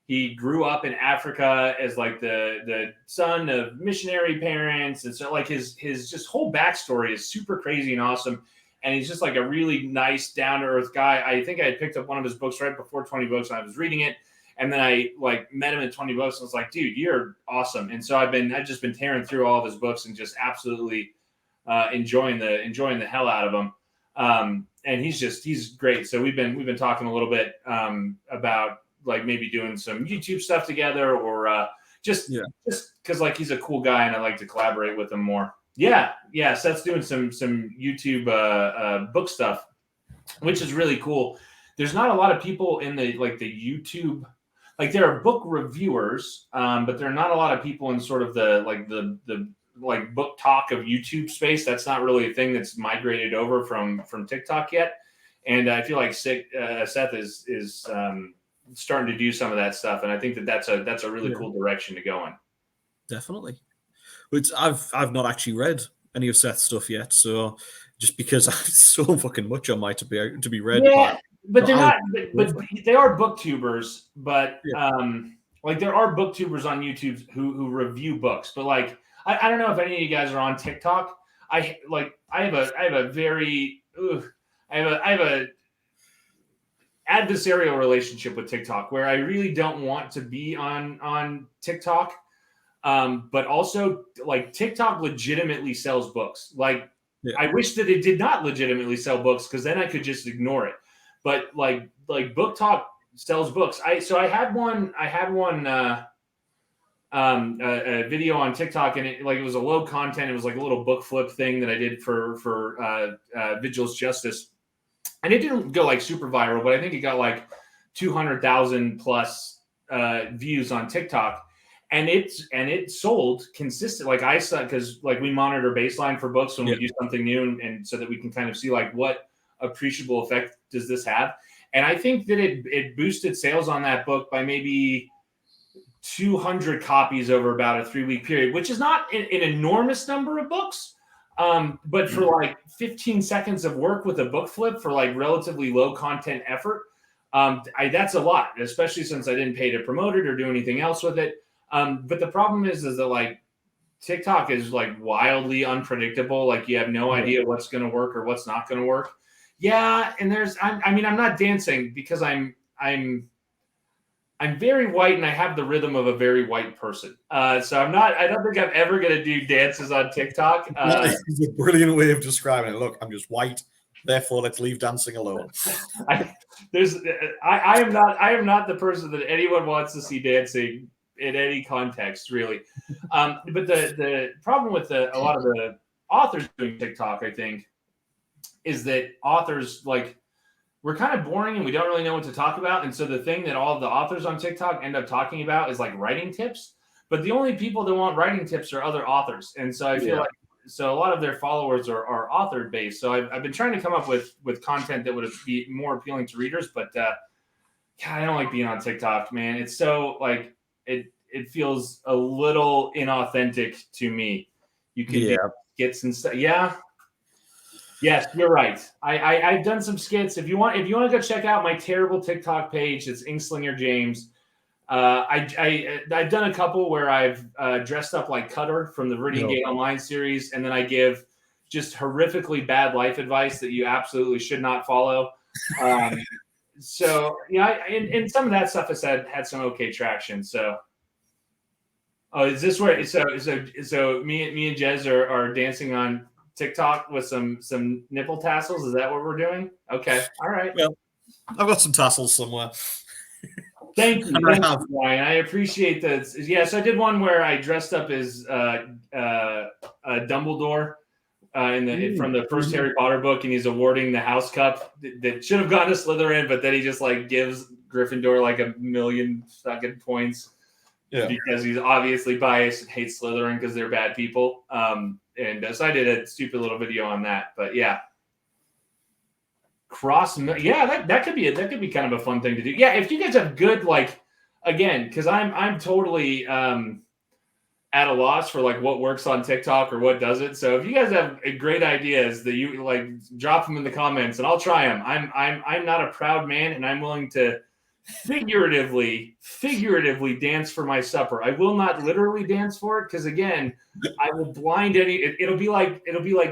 Speaker 2: he grew up in Africa as like the son of missionary parents, and so like his just whole backstory is super crazy and awesome. And he's just like a really nice, down to earth guy. I think I had picked up one of his books right before 20 Books, and I was reading it. And then I like met him at 20 Books and was like, dude, you're awesome. And so I've just been tearing through all of his books and just absolutely enjoying the hell out of him. And he's great. So we've been talking a little bit about like maybe doing some YouTube stuff together, or just because like he's a cool guy and I like to collaborate with him more. Yeah. Seth's doing some YouTube book stuff, which is really cool. There's not a lot of people in the YouTube. Like there are book reviewers, but there are not a lot of people in sort of the book talk of YouTube space. That's not really a thing that's migrated over from TikTok yet. And I feel like Seth is starting to do some of that stuff, and I think that's a really cool direction to go in.
Speaker 1: Definitely. But I've not actually read any of Seth's stuff yet, so just because it's so fucking much on my to be read.
Speaker 2: Yeah. But they're not. But they are booktubers. But like there are booktubers on YouTube who review books. But like I don't know if any of you guys are on TikTok. I have a adversarial relationship with TikTok where I really don't want to be on TikTok. But also like TikTok legitimately sells books. Like I wish that it did not legitimately sell books, because then I could just ignore it. But like Book Talk sells books. I had one a video on TikTok, and it was a low content. It was like a little book flip thing that I did for Vigil's Justice, and it didn't go like super viral, but I think it got like 200,000 plus views on TikTok, and it sold consistent. Like I saw, because like we monitor baseline for books when we do something new, and so that we can kind of see like what appreciable effect does this have. And I think that it boosted sales on that book by maybe 200 copies over about a 3-week period, which is not an enormous number of books. But for like 15 seconds of work with a book flip for like relatively low content effort, that's a lot, especially since I didn't pay to promote it or do anything else with it. But the problem is that like TikTok is like wildly unpredictable. Like you have no idea what's going to work or what's not going to work. Yeah. And I'm not dancing because I'm very white and I have the rhythm of a very white person. So I don't think I'm ever going to do dances on TikTok.
Speaker 1: It's a brilliant way of describing it. Look, I'm just white. Therefore, let's leave dancing alone.
Speaker 2: I am not the person that anyone wants to see dancing in any context, really. But the problem with a lot of the authors doing TikTok, I think, is that authors we're kind of boring and we don't really know what to talk about. And so the thing that all of the authors on TikTok end up talking about is like writing tips. But the only people that want writing tips are other authors. And so I feel like so a lot of their followers are author based. So I've been trying to come up with content that would be more appealing to readers, but God, I don't like being on TikTok, man. It's so like it feels a little inauthentic to me. You can do skits and stuff. Yeah. Yes, you're right. I've done some skits. If you want to go check out my terrible TikTok page, it's Inkslinger James. I've done a couple where I've dressed up like Cutter from the Viridian Gate Online series, and then I give just horrifically bad life advice that you absolutely should not follow. So yeah, and some of that stuff has had some okay traction. So, is this where so me and Jez are dancing on TikTok with some nipple tassels? Is that what we're doing? Okay, all right.
Speaker 1: Well, I've got some tassels somewhere.
Speaker 2: Thank you, Brian. I appreciate that. Yes, I did one where I dressed up as Dumbledore from the first Harry Potter book, and he's awarding the House Cup that should have gone to Slytherin, but then he just like gives Gryffindor like 1,000,000 fucking points because he's obviously biased and hates Slytherin because they're bad people. And so I did a stupid little video on that, but yeah. That could be kind of a fun thing to do. Yeah, if you guys have good because I'm totally at a loss for like what works on TikTok or what doesn't. So if you guys have great ideas that you like, drop them in the comments and I'll try them. I'm not a proud man and I'm willing to figuratively dance for my supper. I will not literally dance for it because again, I will blind any. It'll be like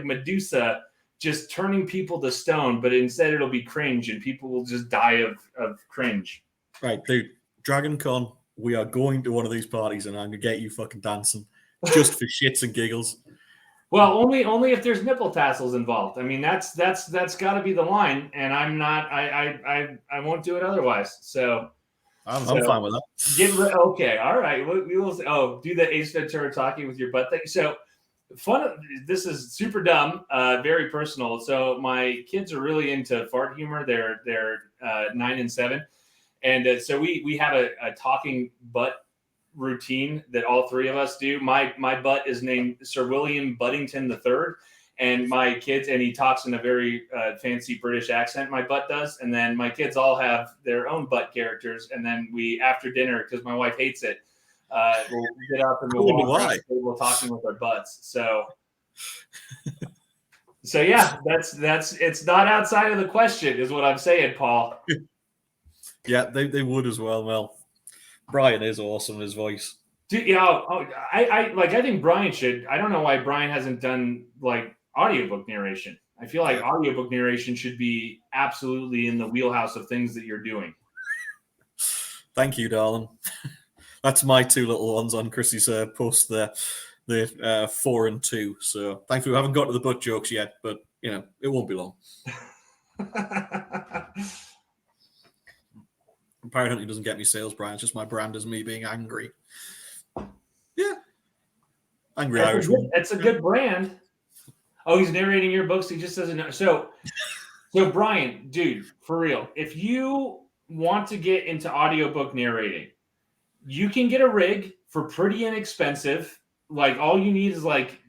Speaker 2: Medusa just turning people to stone, but instead it'll be cringe and people will just die of cringe.
Speaker 1: Right, dude. Dragon Con, we are going to one of these parties and I'm going to get you fucking dancing just for shits and giggles.
Speaker 2: Well, only if there's nipple tassels involved. I mean, that's got to be the line, and I'm not. I won't do it otherwise. So
Speaker 1: I'm fine with that.
Speaker 2: Okay, all right. We will. Do the Ace Ventura talking with your butt thing. So fun. This is super dumb. Very personal. So my kids are really into fart humor. They're 9 and 7, and so we have a talking butt routine that all three of us do. My butt is named Sir William Buddington III, and my kids, and he talks in a very fancy British accent, my butt does, and then my kids all have their own butt characters, and then we, after dinner, because my wife hates it, we'll get up and we'll walk around the table talking with our butts. So yeah, that's it's not outside of the question is what I'm saying, Paul.
Speaker 1: Yeah, they would as well. Well, Brian is awesome, his voice.
Speaker 2: Dude, I think Brian should. I don't know why Brian hasn't done like audiobook narration. I feel like audiobook narration should be absolutely in the wheelhouse of things that you're doing.
Speaker 1: Thank you, darling. That's my two little ones on Chrissy's post there. The 4 and 2. So thankfully we haven't got to the butt jokes yet, but it won't be long. Apparently doesn't get me sales, Brian. It's just my brand as me being angry. Yeah. Angry Irish.
Speaker 2: That's a good brand. Oh, he's narrating your books. He just doesn't know. So Brian, dude, for real, if you want to get into audiobook narrating, you can get a rig for pretty inexpensive. Like all you need is like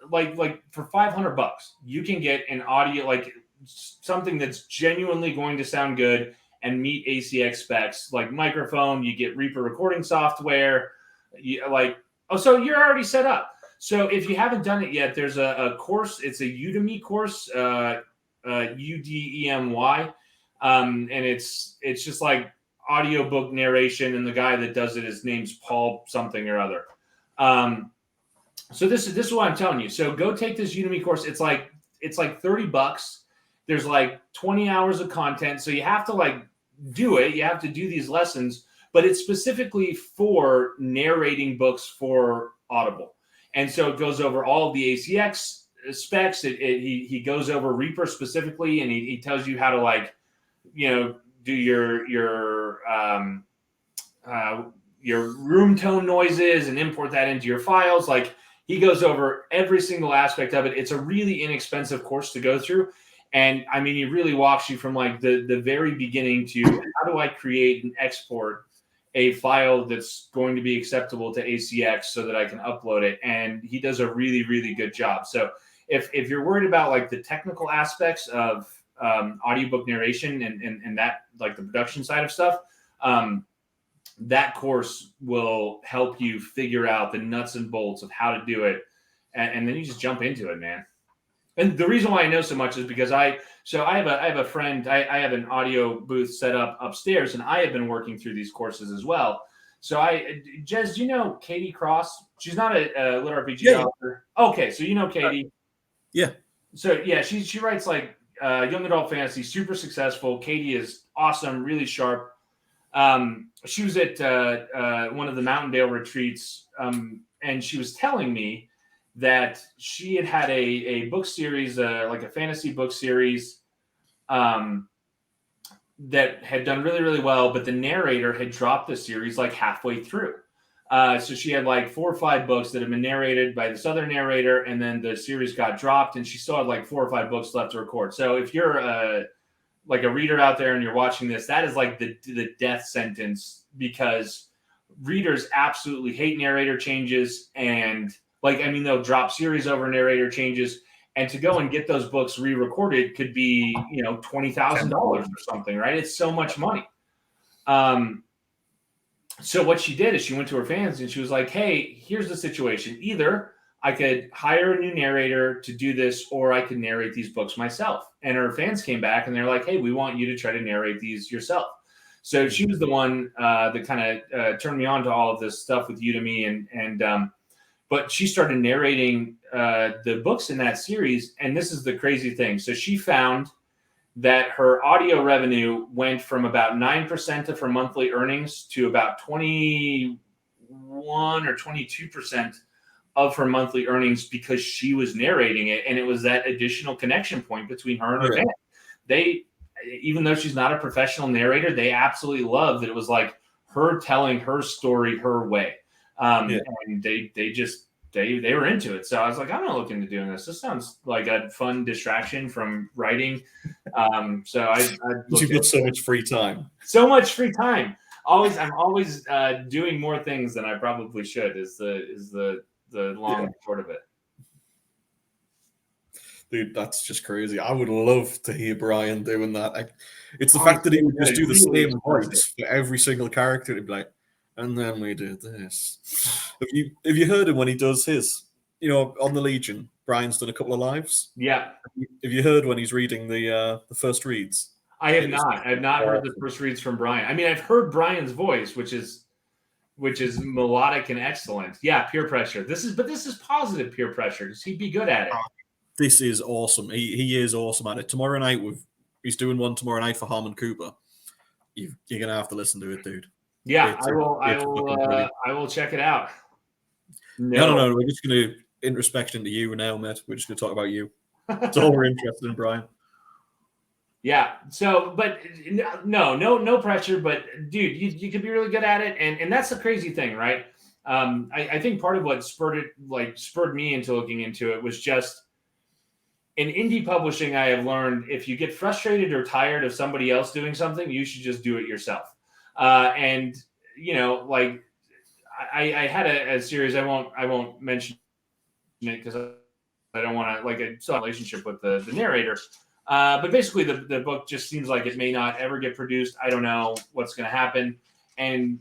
Speaker 2: for $500, you can get an audio, like something that's genuinely going to sound good and meet ACX specs, like microphone. You get Reaper recording software. So you're already set up. So if you haven't done it yet, there's a course. It's a Udemy course, UDEMY, and it's just like audiobook narration. And the guy that does it, his name's Paul something or other. So this is what I'm telling you. So go take this Udemy course. It's like $30. There's like 20 hours of content. So you have to do it. You have to do these lessons, but it's specifically for narrating books for Audible. And so it goes over all of the ACX specs. He goes over Reaper specifically, and he tells you how to do your room tone noises and import that into your files. Like he goes over every single aspect of it. It's a really inexpensive course to go through. And I mean, he really walks you from like the very beginning to how do I create and export a file that's going to be acceptable to ACX so that I can upload it. And he does a really, really good job. So if you're worried about like the technical aspects of audiobook narration and that, like the production side of stuff, that course will help you figure out the nuts and bolts of how to do it. And then you just jump into it, man. And the reason why I know so much is because I have a friend, I have an audio booth set up upstairs, and I have been working through these courses as well. So Jez, do you know Katie Cross? She's not a little RPG author. Okay, so you know Katie.
Speaker 1: Yeah.
Speaker 2: So yeah, she writes like young adult fantasy, super successful. Katie is awesome, really sharp. She was at one of the Mountaindale retreats, and she was telling me that she had a book series, like a fantasy book series, that had done really, really well, but the narrator had dropped the series like halfway through. So she had like 4 or 5 books that had been narrated by this other narrator, and then the series got dropped, and she still had like 4 or 5 books left to record. So if you're like a reader out there and you're watching this, that is like the death sentence, because readers absolutely hate narrator changes. And like, I mean, they'll drop series over narrator changes, and to go and get those books re-recorded could be, you know, $20,000 or something, right? It's so much money. So what she did is she went to her fans and she was like, hey, here's the situation. Either I could hire a new narrator to do this, or I could narrate these books myself. And her fans came back and they're like, hey, we want you to try to narrate these yourself. So she was the one that kind of turned me on to all of this stuff with Udemy. But she started narrating the books in that series. And this is the crazy thing. So she found that her audio revenue went from about 9% of her monthly earnings to about 21 or 22% of her monthly earnings, because she was narrating it. And it was that additional connection point between her and her fan. They, even though she's not a professional narrator, they absolutely loved that it was like her telling her story her way. And they were into it. So I was like, I'm not looking to doing this. This sounds like a fun distraction from writing. So
Speaker 1: you've got so much free time.
Speaker 2: So much free time. I'm always doing more things than I probably should. Is the long and short of it.
Speaker 1: Dude, that's just crazy. I would love to hear Brian doing that. It's the fact that he would just do the same voice for every single character. He'd be like, and then we did this. Have you heard him when he does his? You know, on the Legion, Brian's done a couple of lives.
Speaker 2: Yeah.
Speaker 1: Have you heard when he's reading the first reads?
Speaker 2: I have not. I've not heard the first reads from Brian. I mean, I've heard Brian's voice, which is melodic and excellent. Yeah, peer pressure. This is positive peer pressure, because he'd be good at it.
Speaker 1: This is awesome. He is awesome at it. Tomorrow night he's doing one tomorrow night for Harmon Cooper. You're gonna have to listen to it, dude.
Speaker 2: Yeah, I will check it out.
Speaker 1: No. We're just gonna introspection to you now, Matt. We're just gonna talk about you. That's all we're interested in, Brian.
Speaker 2: Yeah. So, but no pressure. But dude, you could be really good at it, and that's the crazy thing, right? I think part of what spurred me into looking into it was just in indie publishing. I have learned if you get frustrated or tired of somebody else doing something, you should just do it yourself. And you know, like I had a series. I won't mention it because I don't want to, like, a relationship with the narrator. But basically, the book just seems like it may not ever get produced. I don't know what's going to happen, and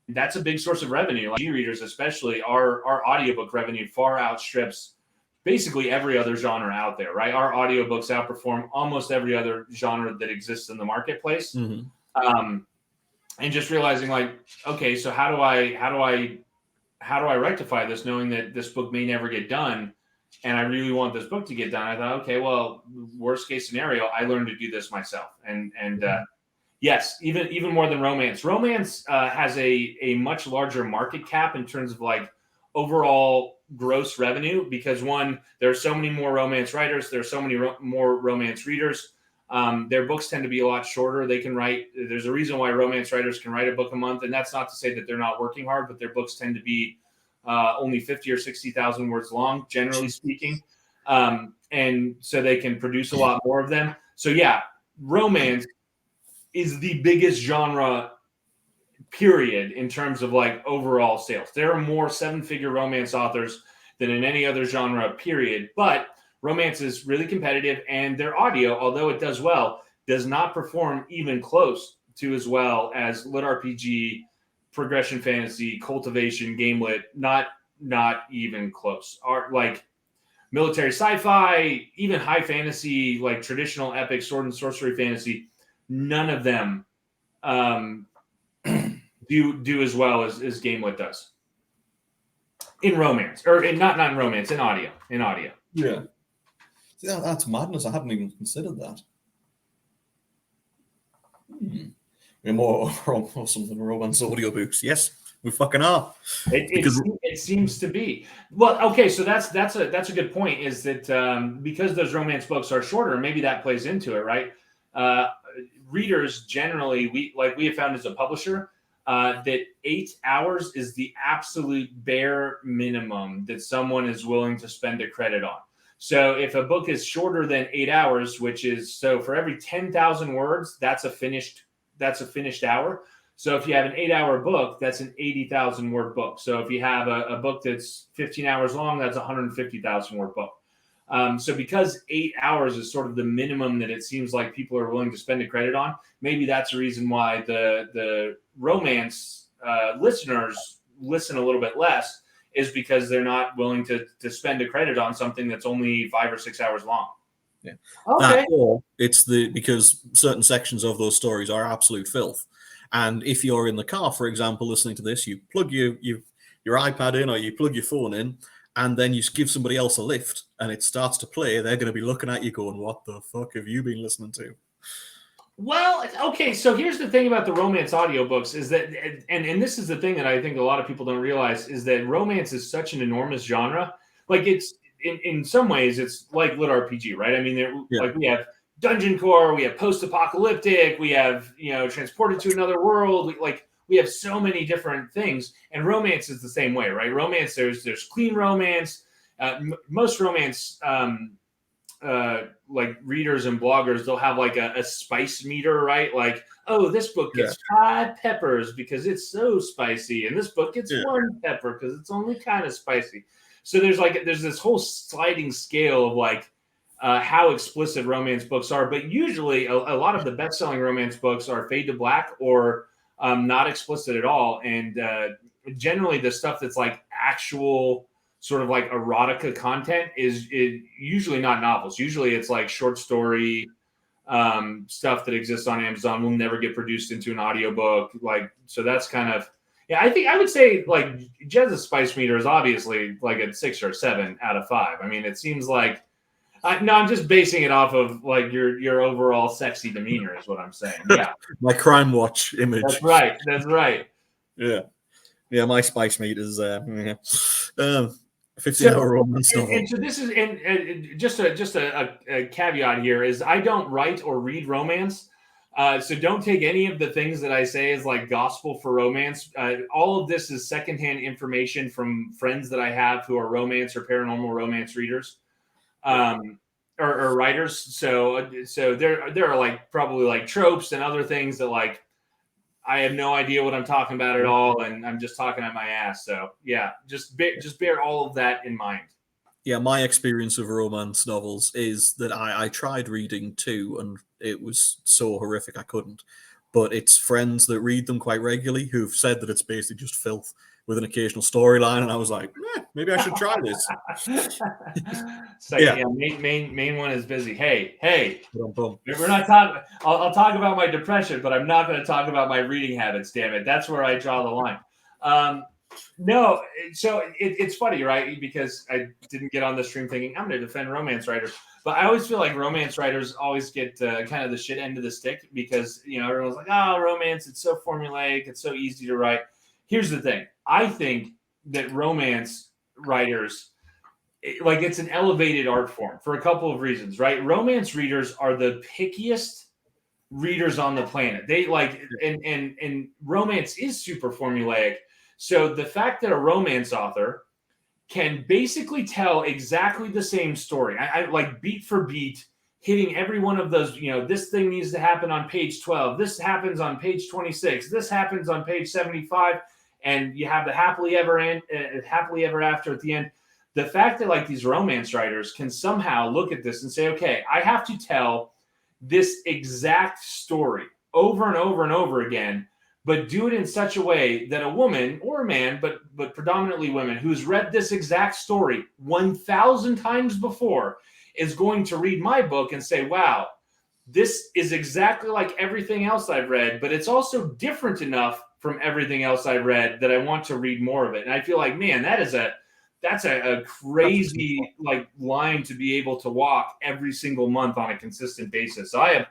Speaker 2: that's a big source of revenue. Like e-readers, especially, our audiobook revenue far outstrips basically every other genre out there, right? Our audiobooks outperform almost every other genre that exists in the marketplace. Mm-hmm. And just realizing, like, okay, so how do I rectify this, knowing that this book may never get done, and I really want this book to get done? I thought, okay, well, worst case scenario, I learned to do this myself. And yes, even more than romance. Romance has a much larger market cap in terms of like overall gross revenue, because one, there are so many more romance writers, there are so many more romance readers. Their books tend to be a lot shorter. They can write. There's a reason why romance writers can write a book a month, and that's not to say that they're not working hard, but their books tend to be only 50 or 60,000 words long, generally speaking, and so they can produce a lot more of them. So yeah, romance is the biggest genre, period, in terms of like overall sales. There are more 7-figure romance authors than in any other genre, period. But romance is really competitive, and their audio, although it does well, does not perform even close to as well as lit RPG, progression fantasy, cultivation, game lit. Not even close. Art, like military sci-fi, even high fantasy, like traditional epic sword and sorcery fantasy, none of them do as well as game lit does in romance, or not in romance, in audio.
Speaker 1: Yeah. See, that's madness. I hadn't even considered that. We're more awesome than romance audiobooks. Yes, we fucking are.
Speaker 2: It seems to be. Well, okay, so that's a good point. Is that because those romance books are shorter, maybe that plays into it, right? Readers generally, we have found as a publisher, that 8 hours is the absolute bare minimum that someone is willing to spend a credit on. So if a book is shorter than 8 hours, which is, so for every 10,000 words, that's a finished hour. So if you have an 8-hour book, that's an 80,000 word book. So if you have a book that's 15 hours long, that's a 150,000 word book. So because 8 hours is sort of the minimum that it seems like people are willing to spend a credit on, maybe that's a reason why the romance listeners listen a little bit less, is because they're not willing to spend a credit on something that's only 5 or 6 hours long.
Speaker 1: Yeah.
Speaker 2: Okay.
Speaker 1: Or it's because certain sections of those stories are absolute filth. And if you're in the car, for example, listening to this, you plug your iPad in or you plug your phone in, and then you give somebody else a lift and it starts to play, they're going to be looking at you going, what the fuck have you been listening to?
Speaker 2: Well, okay, so here's the thing about the romance audiobooks is that, and this is the thing that I think a lot of people don't realize, is that romance is such an enormous genre. Like, it's, in some ways, it's like lit RPG, right? I mean, like, we have dungeon core, we have post-apocalyptic, we have, transported to another world, we have so many different things, and romance is the same way, right? Romance, there's clean romance. Most romance, like readers and bloggers, they'll have like a spice meter, right? Like, oh, this book gets 5 peppers because it's so spicy, and this book gets 1 pepper because it's only kind of spicy. So there's this whole sliding scale of like how explicit romance books are, but usually a lot of the best-selling romance books are fade to black or not explicit at all, and generally the stuff that's like actual sort of like erotica content is usually not novels. Usually it's like short story stuff that exists on Amazon, will never get produced into an audiobook. Like, so that's kind of, I think I would say like Jez's spice meter is obviously like a 6 or 7 out of 5. I mean, it seems like, no, I'm just basing it off of like your overall sexy demeanor is what I'm saying. Yeah.
Speaker 1: My Crime Watch image.
Speaker 2: That's right.
Speaker 1: Yeah, my spice meter is 15-hour romance novel.
Speaker 2: And so this is, and just a caveat here is I don't write or read romance. So don't take any of the things that I say as like gospel for romance. All of this is secondhand information from friends that I have who are romance or paranormal romance readers, or writers. So there are like probably like tropes and other things that like I have no idea what I'm talking about at all, and I'm just talking at my ass. So yeah, just bear all of that in mind.
Speaker 1: Yeah, my experience of romance novels is that I tried reading 2, and it was so horrific I couldn't. But it's friends that read them quite regularly who've said that it's basically just filth with an occasional storyline, and I was like, maybe I should try this.
Speaker 2: So yeah, main one is busy. Hey, we're not talking. I'll talk about my depression, but I'm not going to talk about my reading habits. Damn it, that's where I draw the line. No, so it's funny, right? Because I didn't get on the stream thinking I'm going to defend romance writers, but I always feel like romance writers always get kind of the shit end of the stick because everyone's like, oh, romance, it's so formulaic, it's so easy to write. Here's the thing: I think that romance writers, like, it's an elevated art form for a couple of reasons, right? Romance readers are the pickiest readers on the planet. They like, and romance is super formulaic. So the fact that a romance author can basically tell exactly the same story, I like beat for beat, hitting every one of those, this thing needs to happen on page 12. This happens on page 26. This happens on page 75. And you have the happily ever after at the end. The fact that like these romance writers can somehow look at this and say, okay, I have to tell this exact story over and over and over again, but do it in such a way that a woman or a man, but predominantly women, who's read this exact story 1,000 times before is going to read my book and say, wow, this is exactly like everything else I've read, but it's also different enough from everything else I've read that I want to read more of it. And I feel like, man, that's a crazy like line to be able to walk every single month on a consistent basis. So I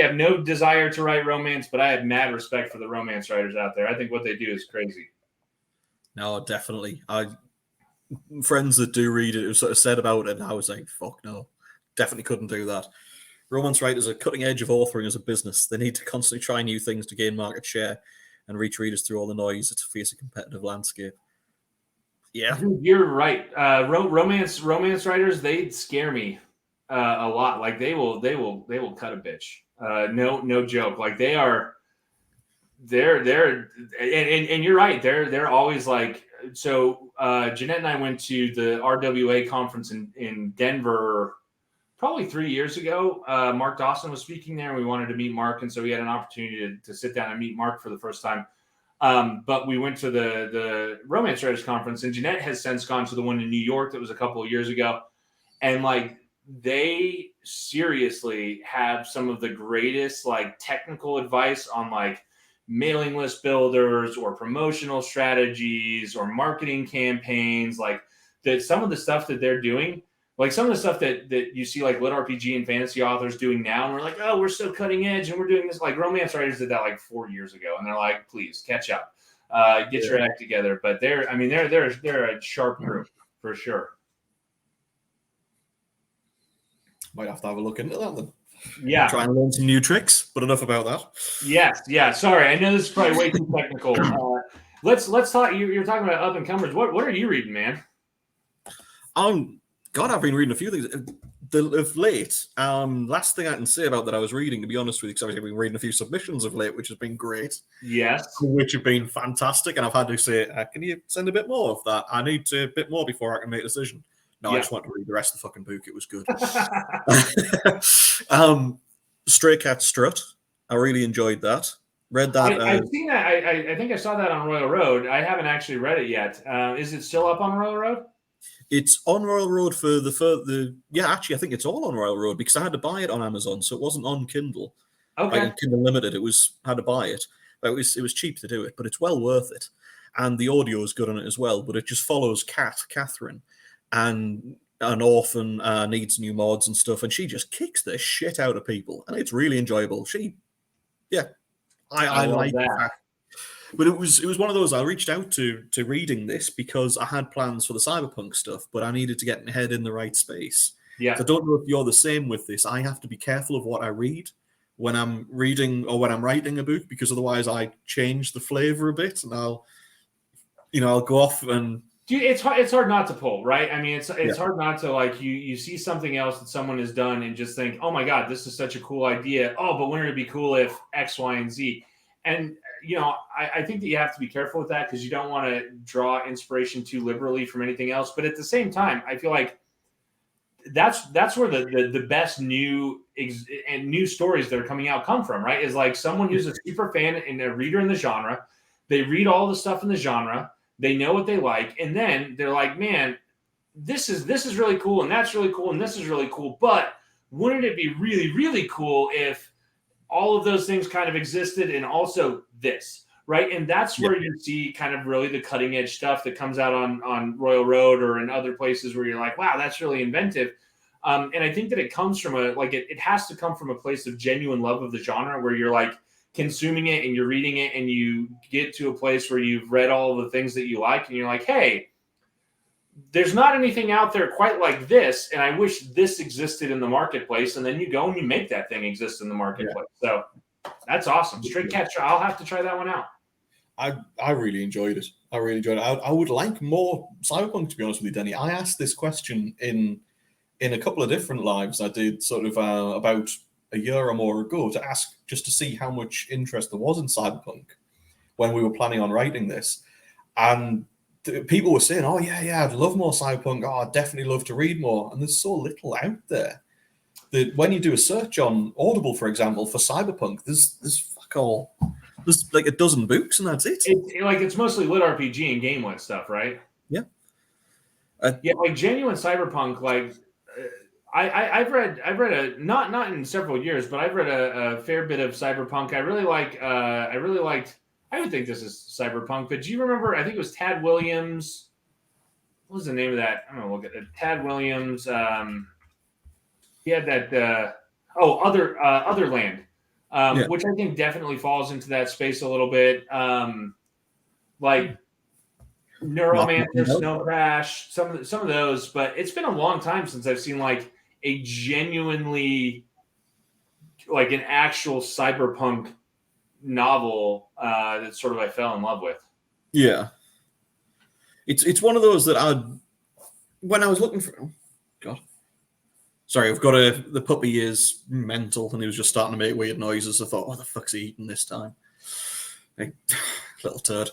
Speaker 2: have no desire to write romance, but I have mad respect for the romance writers out there. I think what they do is crazy.
Speaker 1: No, definitely. Friends that do read it have sort of said about it, and I was like, fuck no, definitely couldn't do that. Romance writers are cutting edge of authoring as a business. They need to constantly try new things to gain market share and reach readers through all the noise to face a competitive landscape. Yeah,
Speaker 2: you're right. Romance writers, they scare me a lot. Like they will cut a bitch. No joke. Like they're and you're right. They're always like, so Jeanette and I went to the RWA conference in Denver probably 3 years ago. Mark Dawson was speaking there, and we wanted to meet Mark, and so we had an opportunity to sit down and meet Mark for the first time. But we went to the Romance Writers Conference, and Jeanette has since gone to the one in New York that was a couple of years ago, and like they seriously have some of the greatest like technical advice on like mailing list builders or promotional strategies or marketing campaigns. Like that, some of the stuff that they're doing, like some of the stuff that you see like lit RPG and fantasy authors doing now, and we're like, oh, we're so cutting edge and we're doing this. Like romance writers did that like 4 years ago, and they're like, please catch up, get your act together. But they're a sharp group for sure.
Speaker 1: Might have to have a look into that then.
Speaker 2: Yeah,
Speaker 1: try and learn some new tricks. But enough about that.
Speaker 2: Yes, yeah. Sorry, I know this is probably way too technical. Let's talk. You're talking about up and comers. What are you reading, man?
Speaker 1: God, I've been reading a few things of late. Last thing I can say about that I was reading, to be honest with you, because I've been reading a few submissions of late, which has been great.
Speaker 2: Yes,
Speaker 1: which have been fantastic, and I've had to say, can you send a bit more of that? I need a bit more before I can make a decision. No, I just want to read the rest of the fucking book. It was good. Stray Cat Strut. I really enjoyed that. Read that.
Speaker 2: I've seen that. I think I saw that on Royal Road. I haven't actually read it yet. Is it still up on Royal Road?
Speaker 1: It's on Royal Road for the yeah, actually I think it's all on Royal Road because I had to buy it on Amazon, so it wasn't on Kindle.
Speaker 2: Okay.
Speaker 1: Like Kindle Limited, had to buy it. But it was cheap to do it, but it's well worth it. And the audio is good on it as well, but it just follows Catherine, and an orphan needs new mods and stuff, and she just kicks the shit out of people, and it's really enjoyable. I like that. But it was one of those. I reached out to reading this because I had plans for the cyberpunk stuff, but I needed to get my head in the right space.
Speaker 2: Yeah.
Speaker 1: So I don't know if you're the same with this. I have to be careful of what I read when I'm reading or when I'm writing a book, because otherwise I change the flavor a bit, and I'll go off and.
Speaker 2: Dude, it's hard not to pull, right? I mean, it's hard not to, like, you see something else that someone has done and just think, oh my God, this is such a cool idea. Oh, but wouldn't it be cool if X, Y, and Z? And, I think that you have to be careful with that because you don't want to draw inspiration too liberally from anything else. But at the same time, I feel like that's where the best new stories that are coming out come from, right? Is like someone who's a super fan and a reader in the genre. They read all the stuff in the genre. They know what they like, and then they're like, man, this is really cool, and that's really cool, and this is really cool. But wouldn't it be really, really cool if all of those things kind of existed and also this, right? And that's where you see kind of really the cutting edge stuff that comes out on Royal Road or in other places where you're like, wow, that's really inventive. And I think that it comes from it has to come from a place of genuine love of the genre where you're like, consuming it and you're reading it and you get to a place where you've read all of the things that you like and you're like, hey, there's not anything out there quite like this, and I wish this existed in the marketplace. And then you go and you make that thing exist in the marketplace. So that's awesome. Straight Cat. I'll have to try that one out.
Speaker 1: I really enjoyed it. I would like more cyberpunk, to be honest with you, Denny. I asked this question in in a couple of different lives I did sort of about a year or more ago to ask just to see how much interest there was in cyberpunk when we were planning on writing this. And people were saying, oh, yeah, I'd love more cyberpunk. Oh, I'd definitely love to read more. And there's so little out there that when you do a search on Audible, for example, for cyberpunk, there's fuck all. There's like a dozen books and that's it.
Speaker 2: It's mostly lit RPG and game lit stuff, right?
Speaker 1: Yeah.
Speaker 2: Yeah, like genuine cyberpunk, like I've read a not in several years, but I've read a fair bit of cyberpunk. I really liked. I would think this is cyberpunk, but do you remember? I think it was Tad Williams. What was the name of that? I'm gonna look at it. Tad Williams. He had that. Otherland, which I think definitely falls into that space a little bit. Like Neuromancer, Snow Crash, some of those, but it's been a long time since I've seen like a genuinely like an actual cyberpunk novel that sort of I fell in love with.
Speaker 1: Yeah, it's one of those that when I was looking for. Oh, God, sorry, I've got the puppy is mental and he was just starting to make weird noises. I thought, what the fuck's he eating this time? Little turd.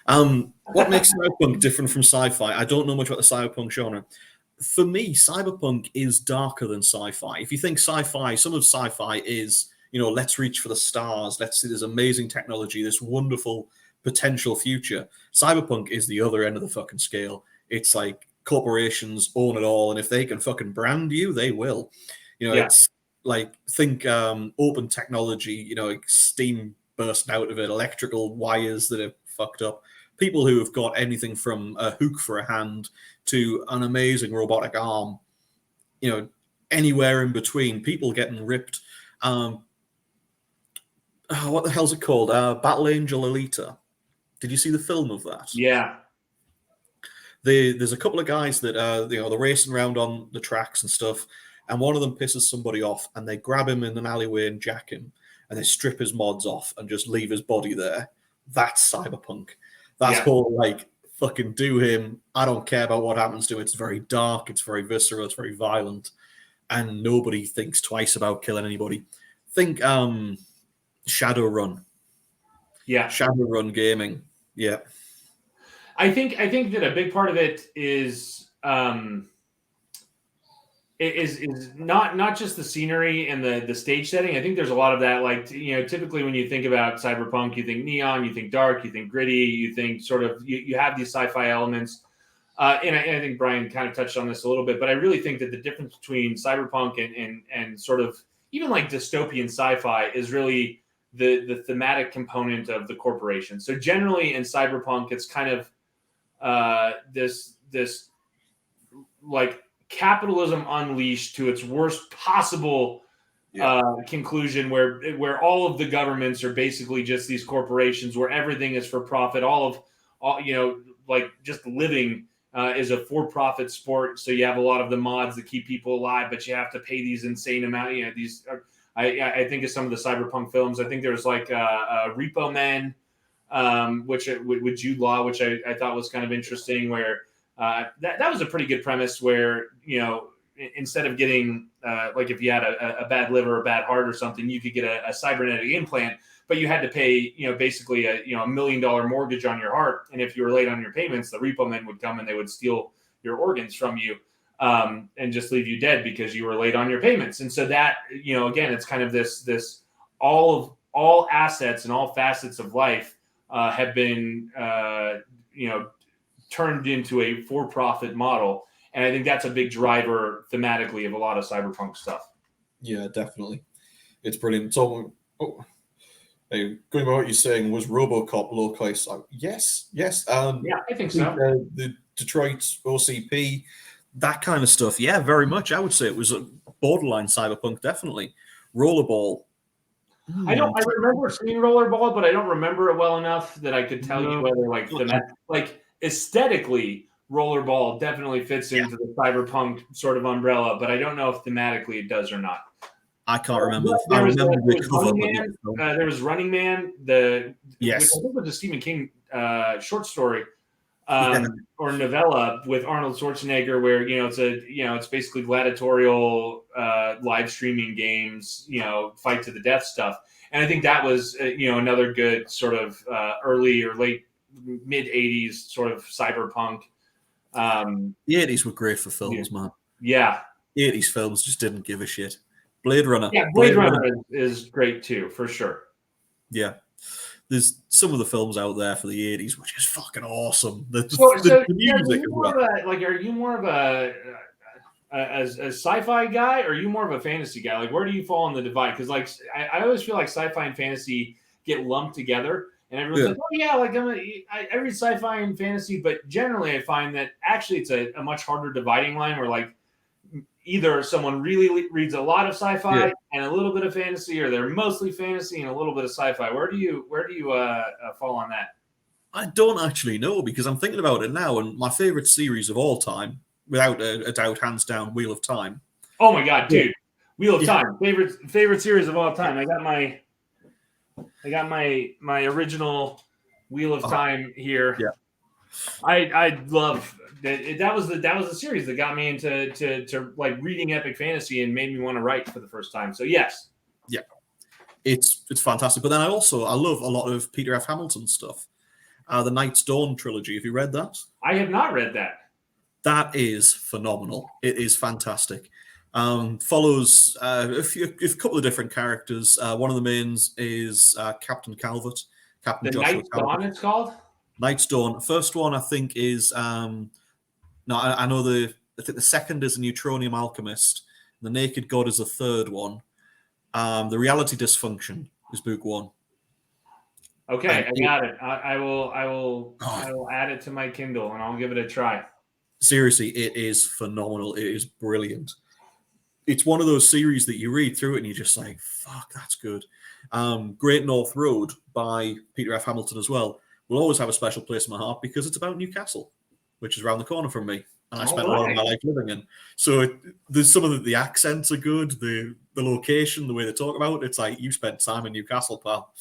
Speaker 1: What makes cyberpunk different from sci-fi? I don't know much about the cyberpunk genre. For me, cyberpunk is darker than sci-fi. If you think sci-fi, some of sci-fi is, let's reach for the stars. Let's see this amazing technology, this wonderful potential future. Cyberpunk is the other end of the fucking scale. It's like corporations own it all, and if they can fucking brand you, they will. It's like, think open technology, like steam bursting out of it, electrical wires that are fucked up, people who have got anything from a hook for a hand to an amazing robotic arm, anywhere in between, people getting ripped. What the hell's it called? Battle Angel Alita. Did you see the film of that?
Speaker 2: Yeah.
Speaker 1: There's a couple of guys that they're racing around on the tracks and stuff, and one of them pisses somebody off, and they grab him in an alleyway and jack him, and they strip his mods off and just leave his body there. That's cyberpunk. That's whole, like, fucking do him. I don't care about what happens to him. It's very dark. It's very visceral. It's very violent. And nobody thinks twice about killing anybody. Think Shadowrun.
Speaker 2: Yeah.
Speaker 1: Shadowrun gaming. Yeah.
Speaker 2: I think that a big part of it is not just the scenery and the stage setting. I think there's a lot of that. Like, typically when you think about cyberpunk, you think neon, you think dark, you think gritty, you think sort of you have these sci-fi elements. And I think Brian kind of touched on this a little bit, but I really think that the difference between cyberpunk and sort of even like dystopian sci-fi is really the thematic component of the corporation. So generally in cyberpunk, it's kind of this like capitalism unleashed to its worst possible conclusion, where all of the governments are basically just these corporations, where everything is for profit. All like just living is a for-profit sport. So you have a lot of the mods that keep people alive, but you have to pay these insane amount. These are, I think of some of the cyberpunk films. I think there's like Repo Man, which with Jude Law, which I thought was kind of interesting, where that was a pretty good premise, where instead of getting like if you had a bad liver or bad heart or something, you could get a cybernetic implant, but you had to pay basically a $1 million mortgage on your heart, and if you were late on your payments, the repo men would come and they would steal your organs from you and just leave you dead because you were late on your payments. And so that again, it's kind of this all assets and all facets of life have been turned into a for-profit model. And I think that's a big driver thematically of a lot of cyberpunk stuff.
Speaker 1: Yeah, definitely. It's brilliant. So, going by what you're saying, was RoboCop localized? Yes.
Speaker 2: Yeah, I think so.
Speaker 1: The Detroit OCP, that kind of stuff. Yeah, very much. I would say it was a borderline cyberpunk, definitely. Rollerball.
Speaker 2: I remember seeing Rollerball, but I don't remember it well enough that I could tell you whether like aesthetically, Rollerball definitely fits into the cyberpunk sort of umbrella, but I don't know if thematically it does or not.
Speaker 1: I can't remember.
Speaker 2: There was Running Man, which I think was a Stephen King short story. or novella with Arnold Schwarzenegger, where it's basically gladiatorial live streaming games, fight to the death stuff. And I think that was another good sort of early or late mid 80s sort of cyberpunk.
Speaker 1: The 80s were great for films, man.
Speaker 2: Yeah.
Speaker 1: 80s films just didn't give a shit. Blade Runner.
Speaker 2: Yeah, Blade Runner is great too, for sure.
Speaker 1: Yeah. There's some of the films out there for the 80s which is fucking awesome. The
Speaker 2: music as well. Are you more of a sci-fi guy, or are you more of a fantasy guy? Like, where do you fall on the divide? Because I always feel like sci-fi and fantasy get lumped together, and everyone's like, oh yeah, like I read sci-fi and fantasy, but generally I find that actually it's a much harder dividing line where like either someone really reads a lot of sci-fi and a little bit of fantasy, or they're mostly fantasy and a little bit of sci-fi. Where do you fall on that?
Speaker 1: I don't actually know, because I'm thinking about it now, and my favorite series of all time, without a doubt, hands down, Wheel of Time.
Speaker 2: Oh my god, dude! Wheel of Time, favorite series of all time. I got my original Wheel of Time here.
Speaker 1: Yeah,
Speaker 2: I love that. That was the series that got me into like reading epic fantasy and made me want to write for the first time. So yes,
Speaker 1: yeah, it's fantastic. But then I love a lot of Peter F. Hamilton stuff. The Night's Dawn trilogy. Have you read that?
Speaker 2: I have not read that.
Speaker 1: That is phenomenal. It is fantastic. Follows a couple of different characters. One of the mains is Captain Calvert. Captain Joshua
Speaker 2: Night's Dawn, it's called?
Speaker 1: Night's Dawn. First one, I think, is... I think the second is a Neutronium Alchemist. The Naked God is the third one. The Reality Dysfunction is book one.
Speaker 2: Okay, I got it. I will add it to my Kindle and I'll give it a try.
Speaker 1: Seriously, it is phenomenal. It is brilliant. It's one of those series that you read through it and you're just like, fuck, that's good. Great North Road by Peter F. Hamilton as well will always have a special place in my heart because it's about Newcastle, which is around the corner from me. And I spent a lot of my life living in. So there's some of the accents are good, the location, the way they talk about it. It's like you spent time in Newcastle, pal.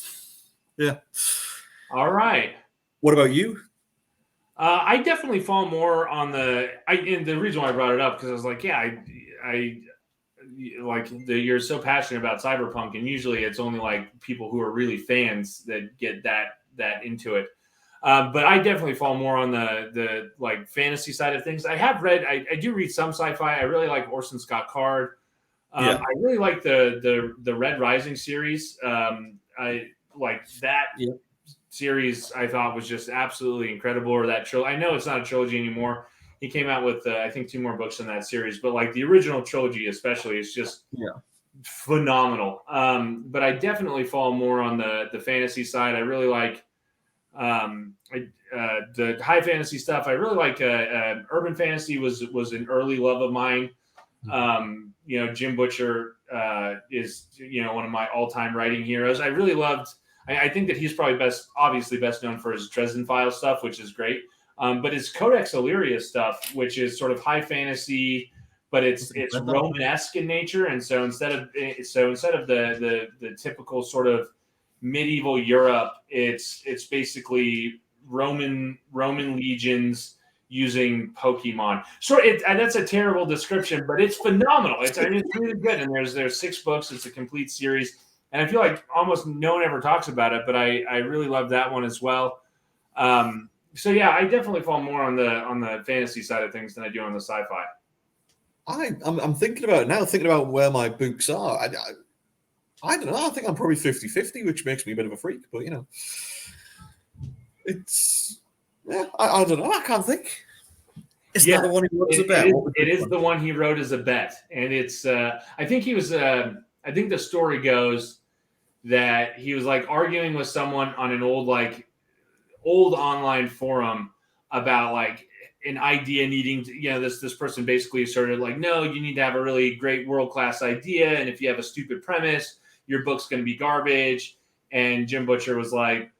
Speaker 1: Yeah.
Speaker 2: All right.
Speaker 1: What about you?
Speaker 2: I definitely fall more on and the reason why I brought it up because I was like, yeah, you're so passionate about cyberpunk, and usually it's only like people who are really fans that get that into it. But I definitely fall more on the like fantasy side of things. I have read, I do read some sci-fi. I really like Orson Scott Card. I really like the Red Rising series. I like that series. I thought was just absolutely incredible. Or that trilogy. I know it's not a trilogy anymore. He came out with I think 2 more books in that series, but like the original trilogy especially is just phenomenal. But I definitely fall more on the fantasy side. I really like the high fantasy stuff. I really like urban fantasy was an early love of mine. Jim Butcher is one of my all-time writing heroes. I really loved. I think that he's probably obviously best known for his Dresden Files stuff, which is great. But his Codex Illyria stuff, which is sort of high fantasy, but it's Romanesque in nature, and so instead of the typical sort of medieval Europe, it's basically Roman legions using Pokemon. And that's a terrible description, but it's phenomenal. It's really good, and there's 6 books. It's a complete series, and I feel like almost no one ever talks about it, but I really love that one as well. So yeah, I definitely fall more on the fantasy side of things than I do on the sci-fi.
Speaker 1: I'm thinking about it now, thinking about where my books are. I don't know. I think I'm probably 50-50, which makes me a bit of a freak, but it's I don't know. I can't think. Is that the one he wrote as a bet?
Speaker 2: It is the one he wrote as a bet, and it's I think he was I think the story goes that he was like arguing with someone on an old online forum about like an idea needing to, this person basically asserted like, no, you need to have a really great world-class idea, and if you have a stupid premise, your book's going to be garbage. And Jim Butcher was like,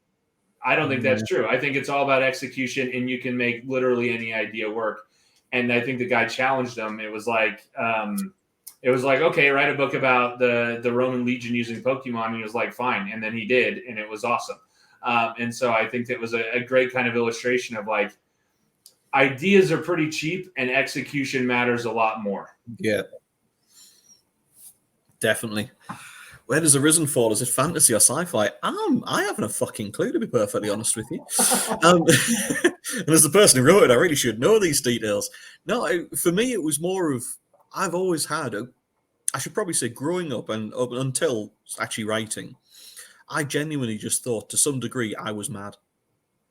Speaker 2: I don't think that's true. I think it's all about execution, and you can make literally any idea work. And I think the guy challenged him. It was like, okay, write a book about the Roman legion using Pokemon. And he was like, fine. And then he did, and it was awesome. And so I think that was a great kind of illustration of like, ideas are pretty cheap and execution matters a lot more.
Speaker 1: Yeah, definitely. Where does Arisen fall? Is it fantasy or sci-fi? I haven't a fucking clue, to be perfectly honest with you. And as the person who wrote it, I really should know these details. No, for me, it was more of I've always had I should probably say growing up and up until actually writing, I genuinely just thought to some degree I was mad.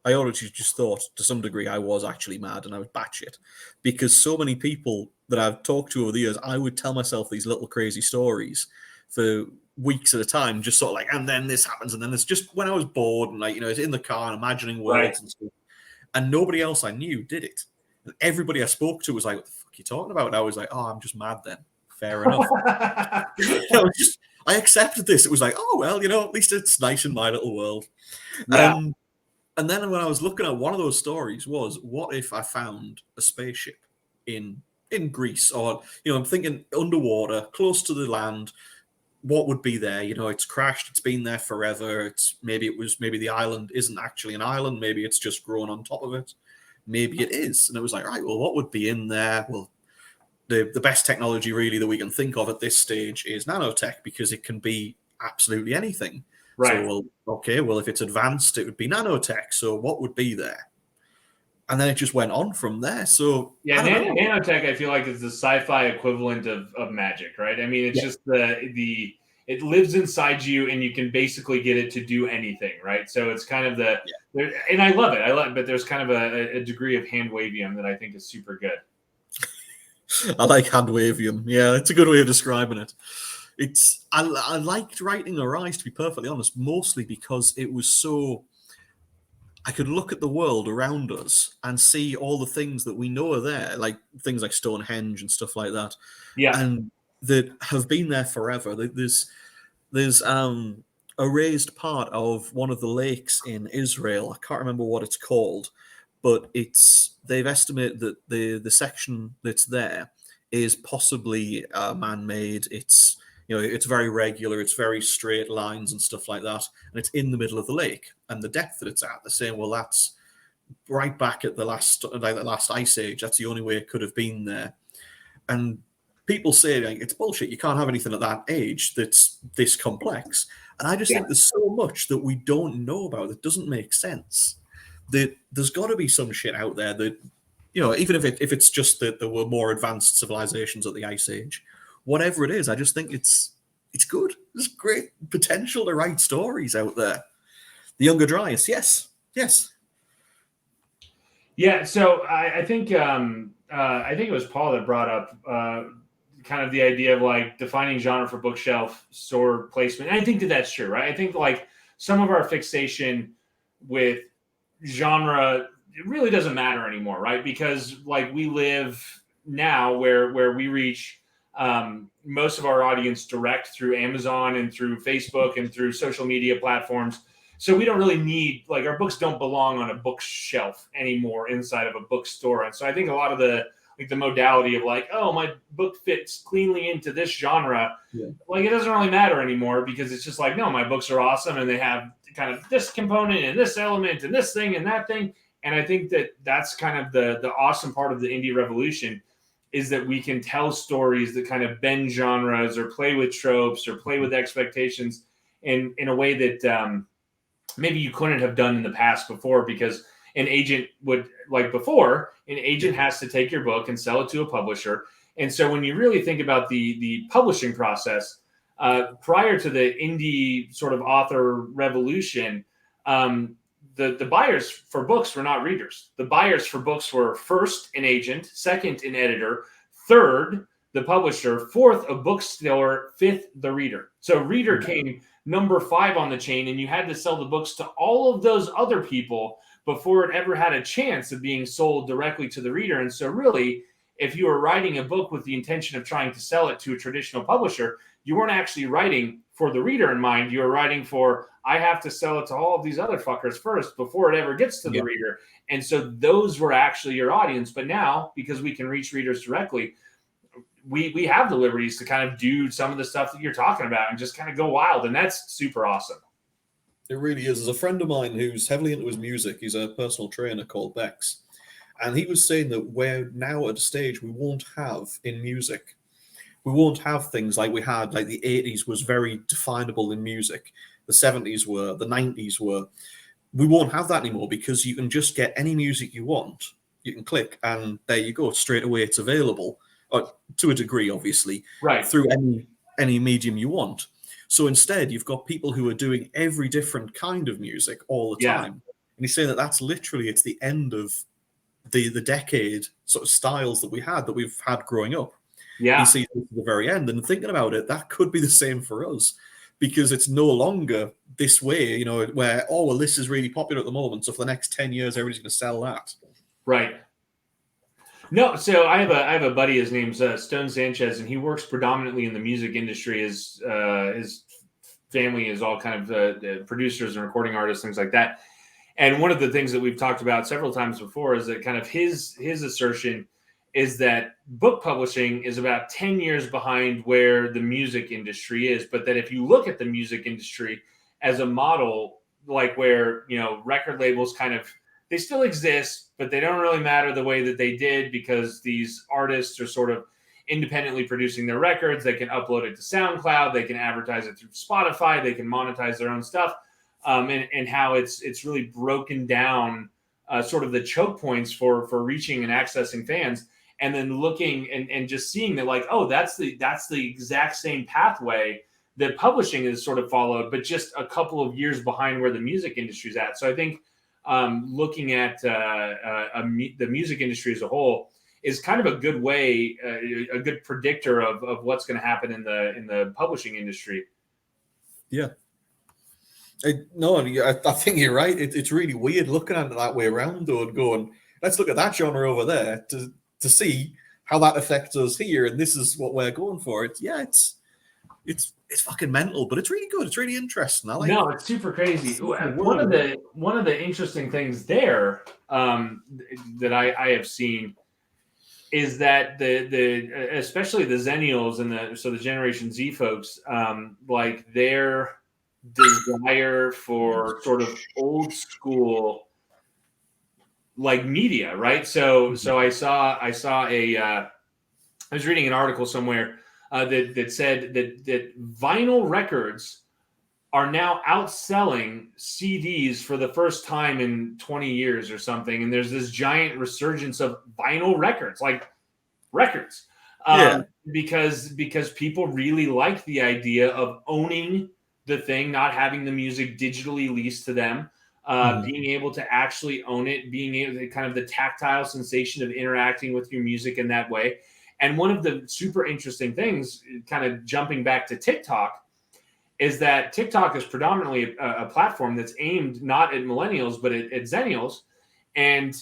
Speaker 1: I always just thought to some degree I was actually mad and I was batshit because so many people that I've talked to over the years, I would tell myself these little crazy stories for weeks at a time, just sort of like, and then this happens, and then it's just when I was bored and like, it's in the car and imagining worlds and stuff. And nobody else I knew did it. And everybody I spoke to was like, what the fuck are you talking about? And I was like, oh, I'm just mad then. Fair enough. I accepted this. It was like, oh, well, at least it's nice in my little world.
Speaker 2: Yeah.
Speaker 1: And then when I was looking at one of those stories was, what if I found a spaceship in Greece? Or, I'm thinking underwater, close to the land, what would be there? It's crashed, it's been there forever. Maybe the island isn't actually an island, maybe it's just grown on top of it. Maybe it is. And it was like, right, well, what would be in there? Well, the best technology really that we can think of at this stage is nanotech, because it can be absolutely anything.
Speaker 2: Right.
Speaker 1: So, well, if it's advanced, it would be nanotech. So what would be there? And then it just went on from there. So
Speaker 2: yeah, nanotech, I feel like is the sci-fi equivalent of magic, right? I mean, it's just it lives inside you, and you can basically get it to do anything, right? So it's kind of and I love it. But there's kind of a degree of hand wavium that I think is super good.
Speaker 1: I like hand wavium. Yeah, it's a good way of describing it. I liked writing Arise, to be perfectly honest, mostly because it was so. I could look at the world around us and see all the things that we know are there, like things like Stonehenge and stuff like that.
Speaker 2: Yeah,
Speaker 1: and that have been there forever. There's a raised part of one of the lakes in Israel. I can't remember what it's called, but they've estimated that the section that's there is possibly man-made. It's very regular, it's very straight lines and stuff like that, and it's in the middle of the lake. And the depth that it's at, they're saying, well, that's right back at the last ice age. That's the only way it could have been there. And people say like, it's bullshit. You can't have anything at that age that's this complex. And I just think there's so much that we don't know about that doesn't make sense. That there's got to be some shit out there that, even if it's just that there were more advanced civilizations at the ice age. Whatever it is, I just think it's good. There's great potential to write stories out there. The Younger Dryas, yes.
Speaker 2: Yeah, so I think it was Paul that brought up kind of the idea of like defining genre for bookshelf store placement. And I think that's true, right? I think like some of our fixation with genre, it really doesn't matter anymore, right? Because like we live now where we reach most of our audience direct through Amazon and through Facebook and through social media platforms. So we don't really need, like, our books don't belong on a bookshelf anymore inside of a bookstore. And so I think a lot of the modality of like, oh, my book fits cleanly into this genre, like it doesn't really matter anymore, because it's just like, no, my books are awesome and they have kind of this component and this element and this thing and that thing. And I think that's kind of the awesome part of the indie revolution, is that we can tell stories that kind of bend genres or play with tropes or play with expectations in a way that maybe you couldn't have done in the past before, because an agent has to take your book and sell it to a publisher. And so when you really think about the publishing process, prior to the indie sort of author revolution, the buyers for books were not readers. The buyers for books were first an agent, second an editor, third the publisher, fourth a bookstore, fifth the reader. So reader came number 5 on the chain, and you had to sell the books to all of those other people before it ever had a chance of being sold directly to the reader. And so really, if you were writing a book with the intention of trying to sell it to a traditional publisher, you weren't actually writing for the reader in mind. You were writing for, I have to sell it to all of these other fuckers first before it ever gets to the reader. And so those were actually your audience. But now, because we can reach readers directly, we have the liberties to kind of do some of the stuff that you're talking about and just kind of go wild. And that's super awesome.
Speaker 1: It really is. There's a friend of mine who's heavily into his music. He's a personal trainer called Bex. And he was saying that we're now at a stage we won't have in music. We won't have things like we had, like the 80s was very definable in music. The 70s were, the 90s were. We won't have that anymore because you can just get any music you want. You can click and there you go. Straight away it's available, to a degree, obviously,
Speaker 2: Right.
Speaker 1: through any medium you want. So instead, you've got people who are doing every different kind of music all the time. And he's saying that that's literally, it's the end of the decade sort of styles that we've had growing up.
Speaker 2: Yeah.
Speaker 1: He sees it to the very end. And thinking about it, that could be the same for us because it's no longer this way, you know, where, oh, well, this is really popular at the moment. So for the next 10 years, everybody's going to sell that.
Speaker 2: Right. No, so I have a buddy. His name's Stone Sanchez, and he works predominantly in the music industry. His family is all kind of producers and recording artists, things like that. And one of the things that we've talked about several times before is that kind of his assertion is that book publishing is about 10 years behind where the music industry is. But that if you look at the music industry as a model, like where, you know, record labels kind of, they still exist, but they don't really matter the way that they did because these artists are sort of independently producing their records. They can upload it to SoundCloud. They can advertise it through Spotify. They can monetize their own stuff. And how it's really broken down sort of the choke points for reaching and accessing fans, and then looking and just seeing that, like, oh, that's the exact same pathway that publishing has sort of followed, but just a couple of years behind where the music industry is at. So I think looking at the music industry as a whole is kind of a good way, a good predictor of what's going to happen in the publishing industry.
Speaker 1: Yeah. I think you're right. It's really weird looking at it that way around, though, and going, let's look at that genre over there to see how that affects us here, and this is what we're going for. It's fucking mental, but it's really good. It's really interesting. I like.
Speaker 2: No, it's super crazy. One of the interesting things there that I have seen is that the especially the Zennials and the Generation Z folks, like their desire for sort of old school like media, right? So I saw I was reading an article somewhere that said that vinyl records are now outselling CDs for the first time in 20 years or something, and there's this giant resurgence of vinyl records, like records, because people really like the idea of owning the thing, not having the music digitally leased to them, being able to actually own it, being able to kind of the tactile sensation of interacting with your music in that way. And one of the super interesting things, kind of jumping back to TikTok, is that TikTok is predominantly a platform that's aimed not at millennials, but at Zennials. And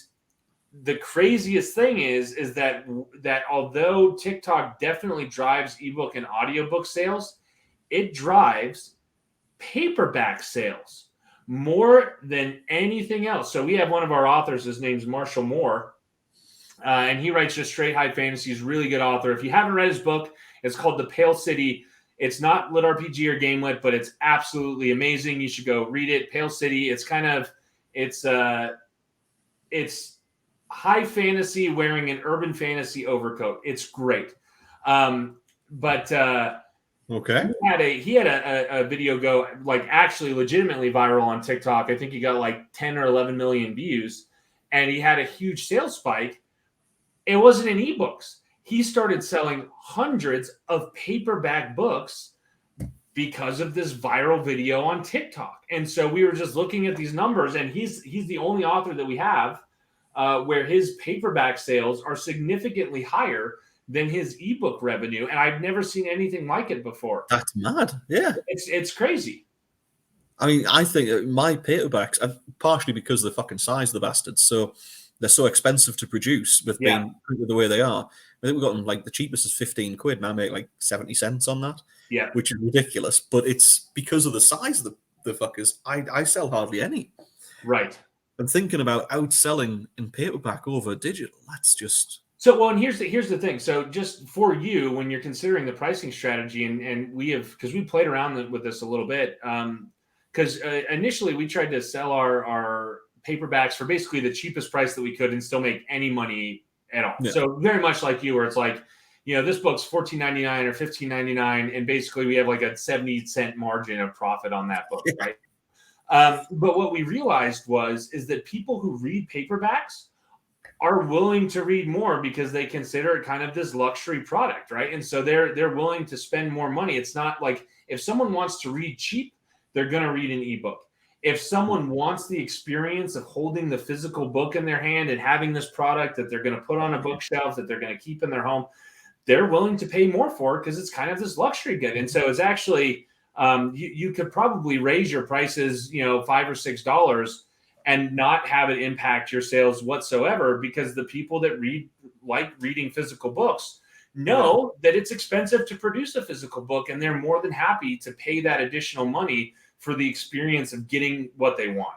Speaker 2: the craziest thing is that although TikTok definitely drives ebook and audiobook sales, it drives paperback sales more than anything else. So we have one of our authors, his name's Marshall Moore, and he writes just straight high fantasy. He's a really good author. If you haven't read his book, it's called The Pale City. It's not lit RPG or game lit, but it's absolutely amazing. You should go read it. Pale City. It's kind of it's high fantasy wearing an urban fantasy overcoat. It's great.
Speaker 1: Okay.
Speaker 2: He had a video go like actually legitimately viral on TikTok. I think he got like 10 or 11 million views, and he had a huge sales spike. It wasn't in ebooks. He started selling hundreds of paperback books because of this viral video on TikTok. And so we were just looking at these numbers, and he's the only author that we have where his paperback sales are significantly higher than his ebook revenue. And I've never seen anything like it before.
Speaker 1: That's mad. Yeah.
Speaker 2: It's crazy.
Speaker 1: I mean, I think my paperbacks, partially because of the fucking size of the bastards, so they're so expensive to produce with being the way they are. I think we've gotten like the cheapest is 15 quid, and I make like 70 cents on that, which is ridiculous. But it's because of the size of the fuckers. I sell hardly any.
Speaker 2: Right.
Speaker 1: I'm thinking about outselling in paperback over digital. That's just...
Speaker 2: So, well, and here's the thing. So just for you, when you're considering the pricing strategy, and we have, because we played around with this a little bit, because initially we tried to sell our paperbacks for basically the cheapest price that we could and still make any money at all.
Speaker 1: Yeah.
Speaker 2: So very much like you, where it's like, this book's $14.99 or $15.99, and basically we have like a 70-cent margin of profit on that book, right? But what we realized is that people who read paperbacks are willing to read more because they consider it kind of this luxury product, right? And so they're willing to spend more money. It's not like if someone wants to read cheap, they're going to read an ebook. If someone wants the experience of holding the physical book in their hand and having this product that they're going to put on a bookshelf that they're going to keep in their home, they're willing to pay more for it because it's kind of this luxury good. And so it's actually you could probably raise your prices, $5 or $6 and not have it impact your sales whatsoever, because the people that like reading physical books know that it's expensive to produce a physical book, and they're more than happy to pay that additional money for the experience of getting what they want.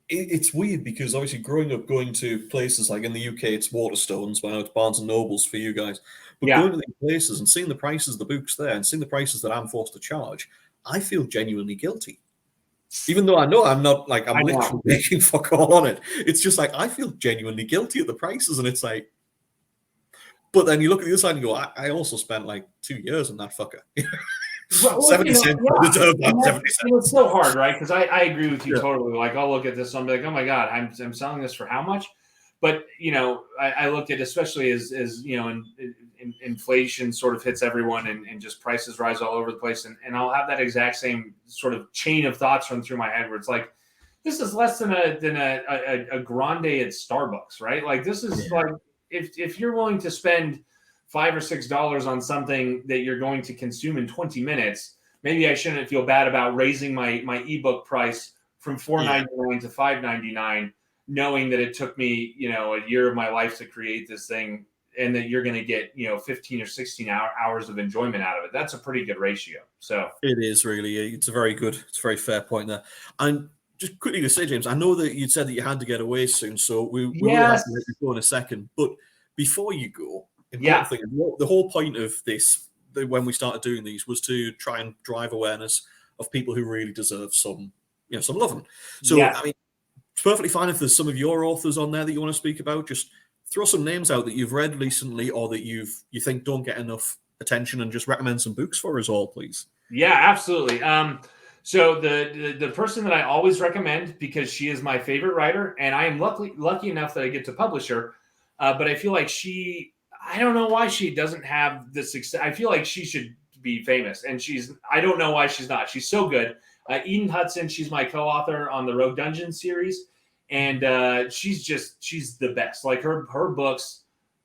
Speaker 1: It's weird because obviously growing up going to places like in the UK, it's Waterstones, well, it's Barnes and Nobles for you guys. But going to these places and seeing the prices of the books there and seeing the prices that I'm forced to charge, I feel genuinely guilty. Even though I know I'm not, like, I'm literally making fuck all on it. It's just like, I feel genuinely guilty at the prices, and it's like, but then you look at the other side and go, I also spent like 2 years on that fucker. 70 cents.
Speaker 2: It's so hard, right? Because I agree with you totally. Like, I'll look at this and I'll be like, oh my God, I'm selling this for how much? But, I look at, especially as inflation sort of hits everyone and just prices rise all over the place. And I'll have that exact same sort of chain of thoughts run through my head where it's like, this is less than a grande at Starbucks, right? Like, this is like, if you're willing to spend $5 or $6 on something that you're going to consume in 20 minutes, maybe I shouldn't feel bad about raising my ebook price from $4.99 to $5.99, knowing that it took me, a year of my life to create this thing, and that you're going to get, 15 or 16 hours of enjoyment out of it. That's a pretty good ratio. So
Speaker 1: it is really, it's a very very fair point there. And just quickly to say, James, I know that you said that you had to get away soon, so we will have to let you go in a second. But before you go, important thing, the whole point of this, when we started doing these, was to try and drive awareness of people who really deserve some loving. So, I mean, it's perfectly fine if there's some of your authors on there that you want to speak about. Just throw some names out that you've read recently or that you think don't get enough attention, and just recommend some books for us all, please.
Speaker 2: Yeah, absolutely. So the person that I always recommend, because she is my favorite writer, and I am lucky enough that I get to publish her, but I feel like I don't know why she doesn't have the success. I feel like she should be famous, and I don't know why she's not. She's so good. Eden Hudson, she's my co-author on the Rogue Dungeon series, and she's the best. Like, her books,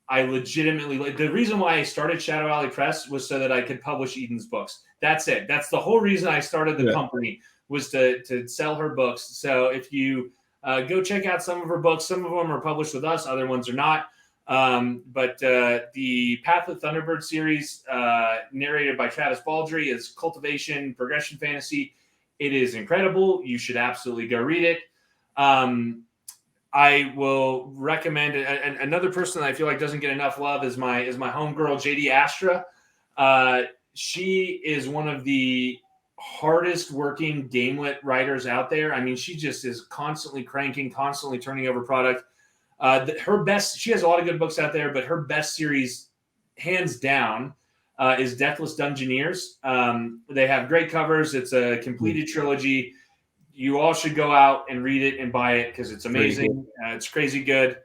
Speaker 2: I legitimately, the reason why I started Shadow Alley Press was so that I could publish Eden's books. That's it. That's the whole reason I started the company, was to sell her books. So if you go check out some of her books, some of them are published with us, other ones are not. But the Path of Thunderbird series, narrated by Travis Baldry, is cultivation, progression fantasy. It is incredible. You should absolutely go read it. I will recommend another person that I feel like doesn't get enough love is my homegirl, JD Astra. She is one of the hardest working gamelet writers out there. I mean, she just is constantly cranking, constantly turning over product. She has a lot of good books out there, but her best series, hands down, is Deathless Dungeoneers. They have great covers. It's a completed trilogy. You all should go out and read it and buy it because it's amazing. It's crazy good.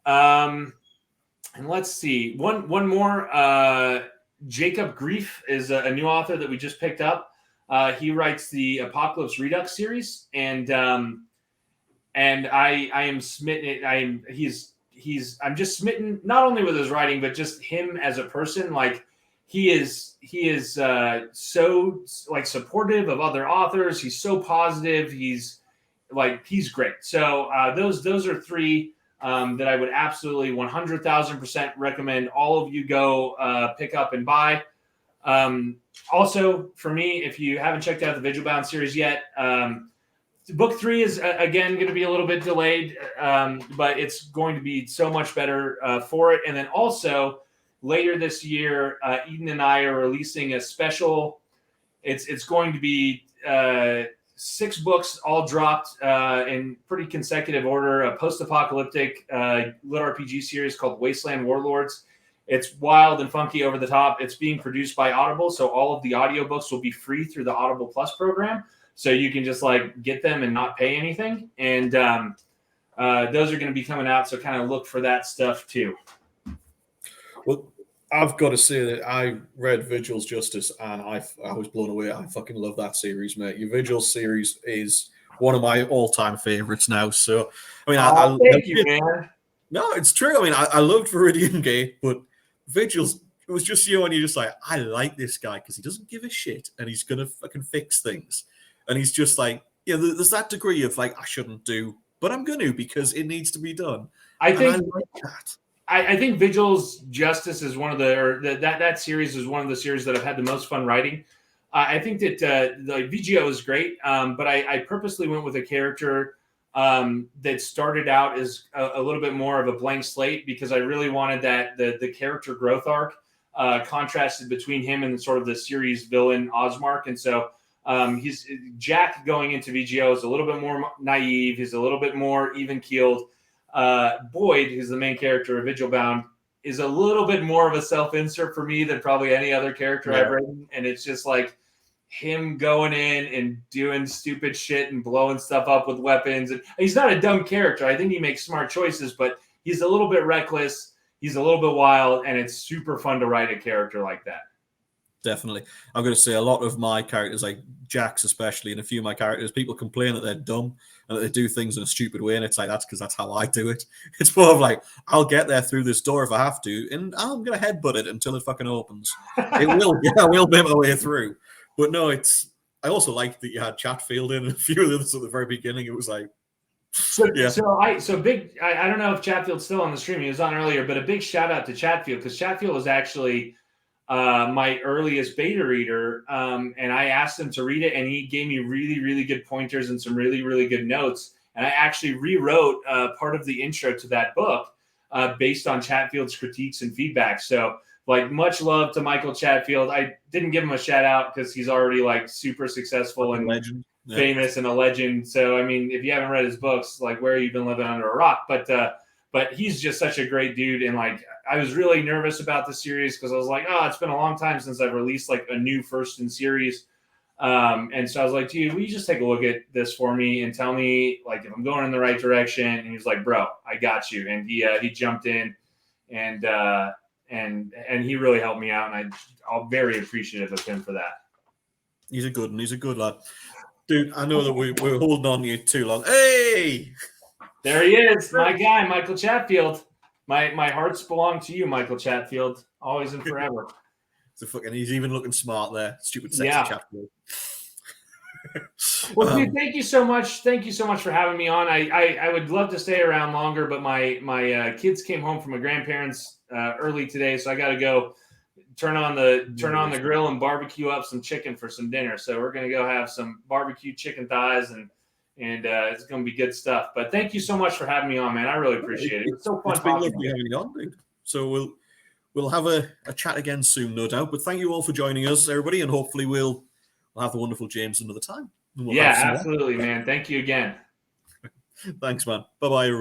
Speaker 2: And let's see, one more. Jacob Grief is a new author that we just picked up. He writes the Apocalypse Redux series, and I am smitten. I'm just smitten, not only with his writing, but just him as a person. Like, he is so, like, supportive of other authors. He's so positive. He's great. So those are three that I would absolutely 100,000% recommend all of you go pick up and buy. Also, for me, if you haven't checked out the Vigil Bound series yet, book 3 is, again, going to be a little bit delayed, but it's going to be so much better for it. And then also, later this year, Eden and I are releasing a special. It's going to be 6 books all dropped in pretty consecutive order. A post-apocalyptic lit RPG series called Wasteland Warlords. It's wild and funky, over the top. It's being produced by Audible, so all of the audiobooks will be free through the Audible Plus program. So you can just like get them and not pay anything. And those are going to be coming out, so kind of look for that stuff too.
Speaker 1: Well, I've got to say that I read Vigil's Justice and I was blown away. I fucking love that series, mate. Your Vigil series is one of my all-time favorites now. So, I mean,
Speaker 2: thank you, man.
Speaker 1: No, it's true. I mean, I loved Viridian Gate, but Vigil's, it was just you and you're just like, I like this guy because he doesn't give a shit and he's going to fucking fix things. And he's just like, yeah, there's that degree of like, I shouldn't do, but I'm going to because it needs to be done.
Speaker 2: I think
Speaker 1: I like that.
Speaker 2: I think Vigil's Justice is one of that series is one of the series that I've had the most fun writing. I think that the VGO is great, but I purposely went with a character that started out as a little bit more of a blank slate because I really wanted that the character growth arc contrasted between him and sort of the series villain Osmark, and so he's Jack going into VGO is a little bit more naive. He's a little bit more even keeled. Boyd, who's the main character of Vigil Bound, is a little bit more of a self-insert for me than probably any other character I've written. And it's just like him going in and doing stupid shit and blowing stuff up with weapons. And he's not a dumb character. I think he makes smart choices, but he's a little bit reckless. He's a little bit wild, and it's super fun to write a character like that.
Speaker 1: Definitely. I'm going to say a lot of my characters, like Jax especially, and a few of my characters, people complain that they're dumb and that they do things in a stupid way. And it's like, that's because that's how I do it. It's more of like, I'll get there through this door if I have to, and I'm going to headbutt it until it fucking opens. It will, yeah, I will make my way through. But no, I also like that you had Chatfield in and a few of the others at the very beginning. It was like, yeah.
Speaker 2: I don't know if Chatfield's still on the stream. He was on earlier, but a big shout out to Chatfield because Chatfield was actually my earliest beta reader, and I asked him to read it, and he gave me really, really good pointers and some really, really good notes. And I actually rewrote part of the intro to that book based on Chatfield's critiques and feedback. So, like, much love to Michael Chatfield. I didn't give him a shout out because he's already like super successful and legend. Famous and a legend. So, I mean, if you haven't read his books, like, where you've been living under a rock, but he's just such a great dude. And like, I was really nervous about the series because I was like, oh, it's been a long time since I've released like a new first in series. And so I was like, dude, will you just take a look at this for me and tell me like if I'm going in the right direction? And he was like, bro, I got you. And he jumped in and he really helped me out. And I'm very appreciative of him for that.
Speaker 1: He's a good lad. Dude, I know that we're holding on to you too long. Hey!
Speaker 2: There he is, my guy, Michael Chatfield. My hearts belong to you, Michael Chatfield, always and forever.
Speaker 1: He's even looking smart there. Stupid sexy Chatfield.
Speaker 2: Well, dude, thank you so much. Thank you so much for having me on. I would love to stay around longer, but my kids came home from my grandparents early today, so I got to go turn on the grill and barbecue up some chicken for some dinner. So we're gonna go have some barbecue chicken thighs and it's going to be good stuff. But thank you so much for having me on, man. I really appreciate it. It's so fun.
Speaker 1: It's been lovely having you on, dude. So we'll have a chat again soon, no doubt. But thank you all for joining us, everybody, and hopefully we'll have the wonderful James another time.
Speaker 2: Yeah, absolutely, man. Thank you again.
Speaker 1: Thanks, man. Bye-bye, everybody.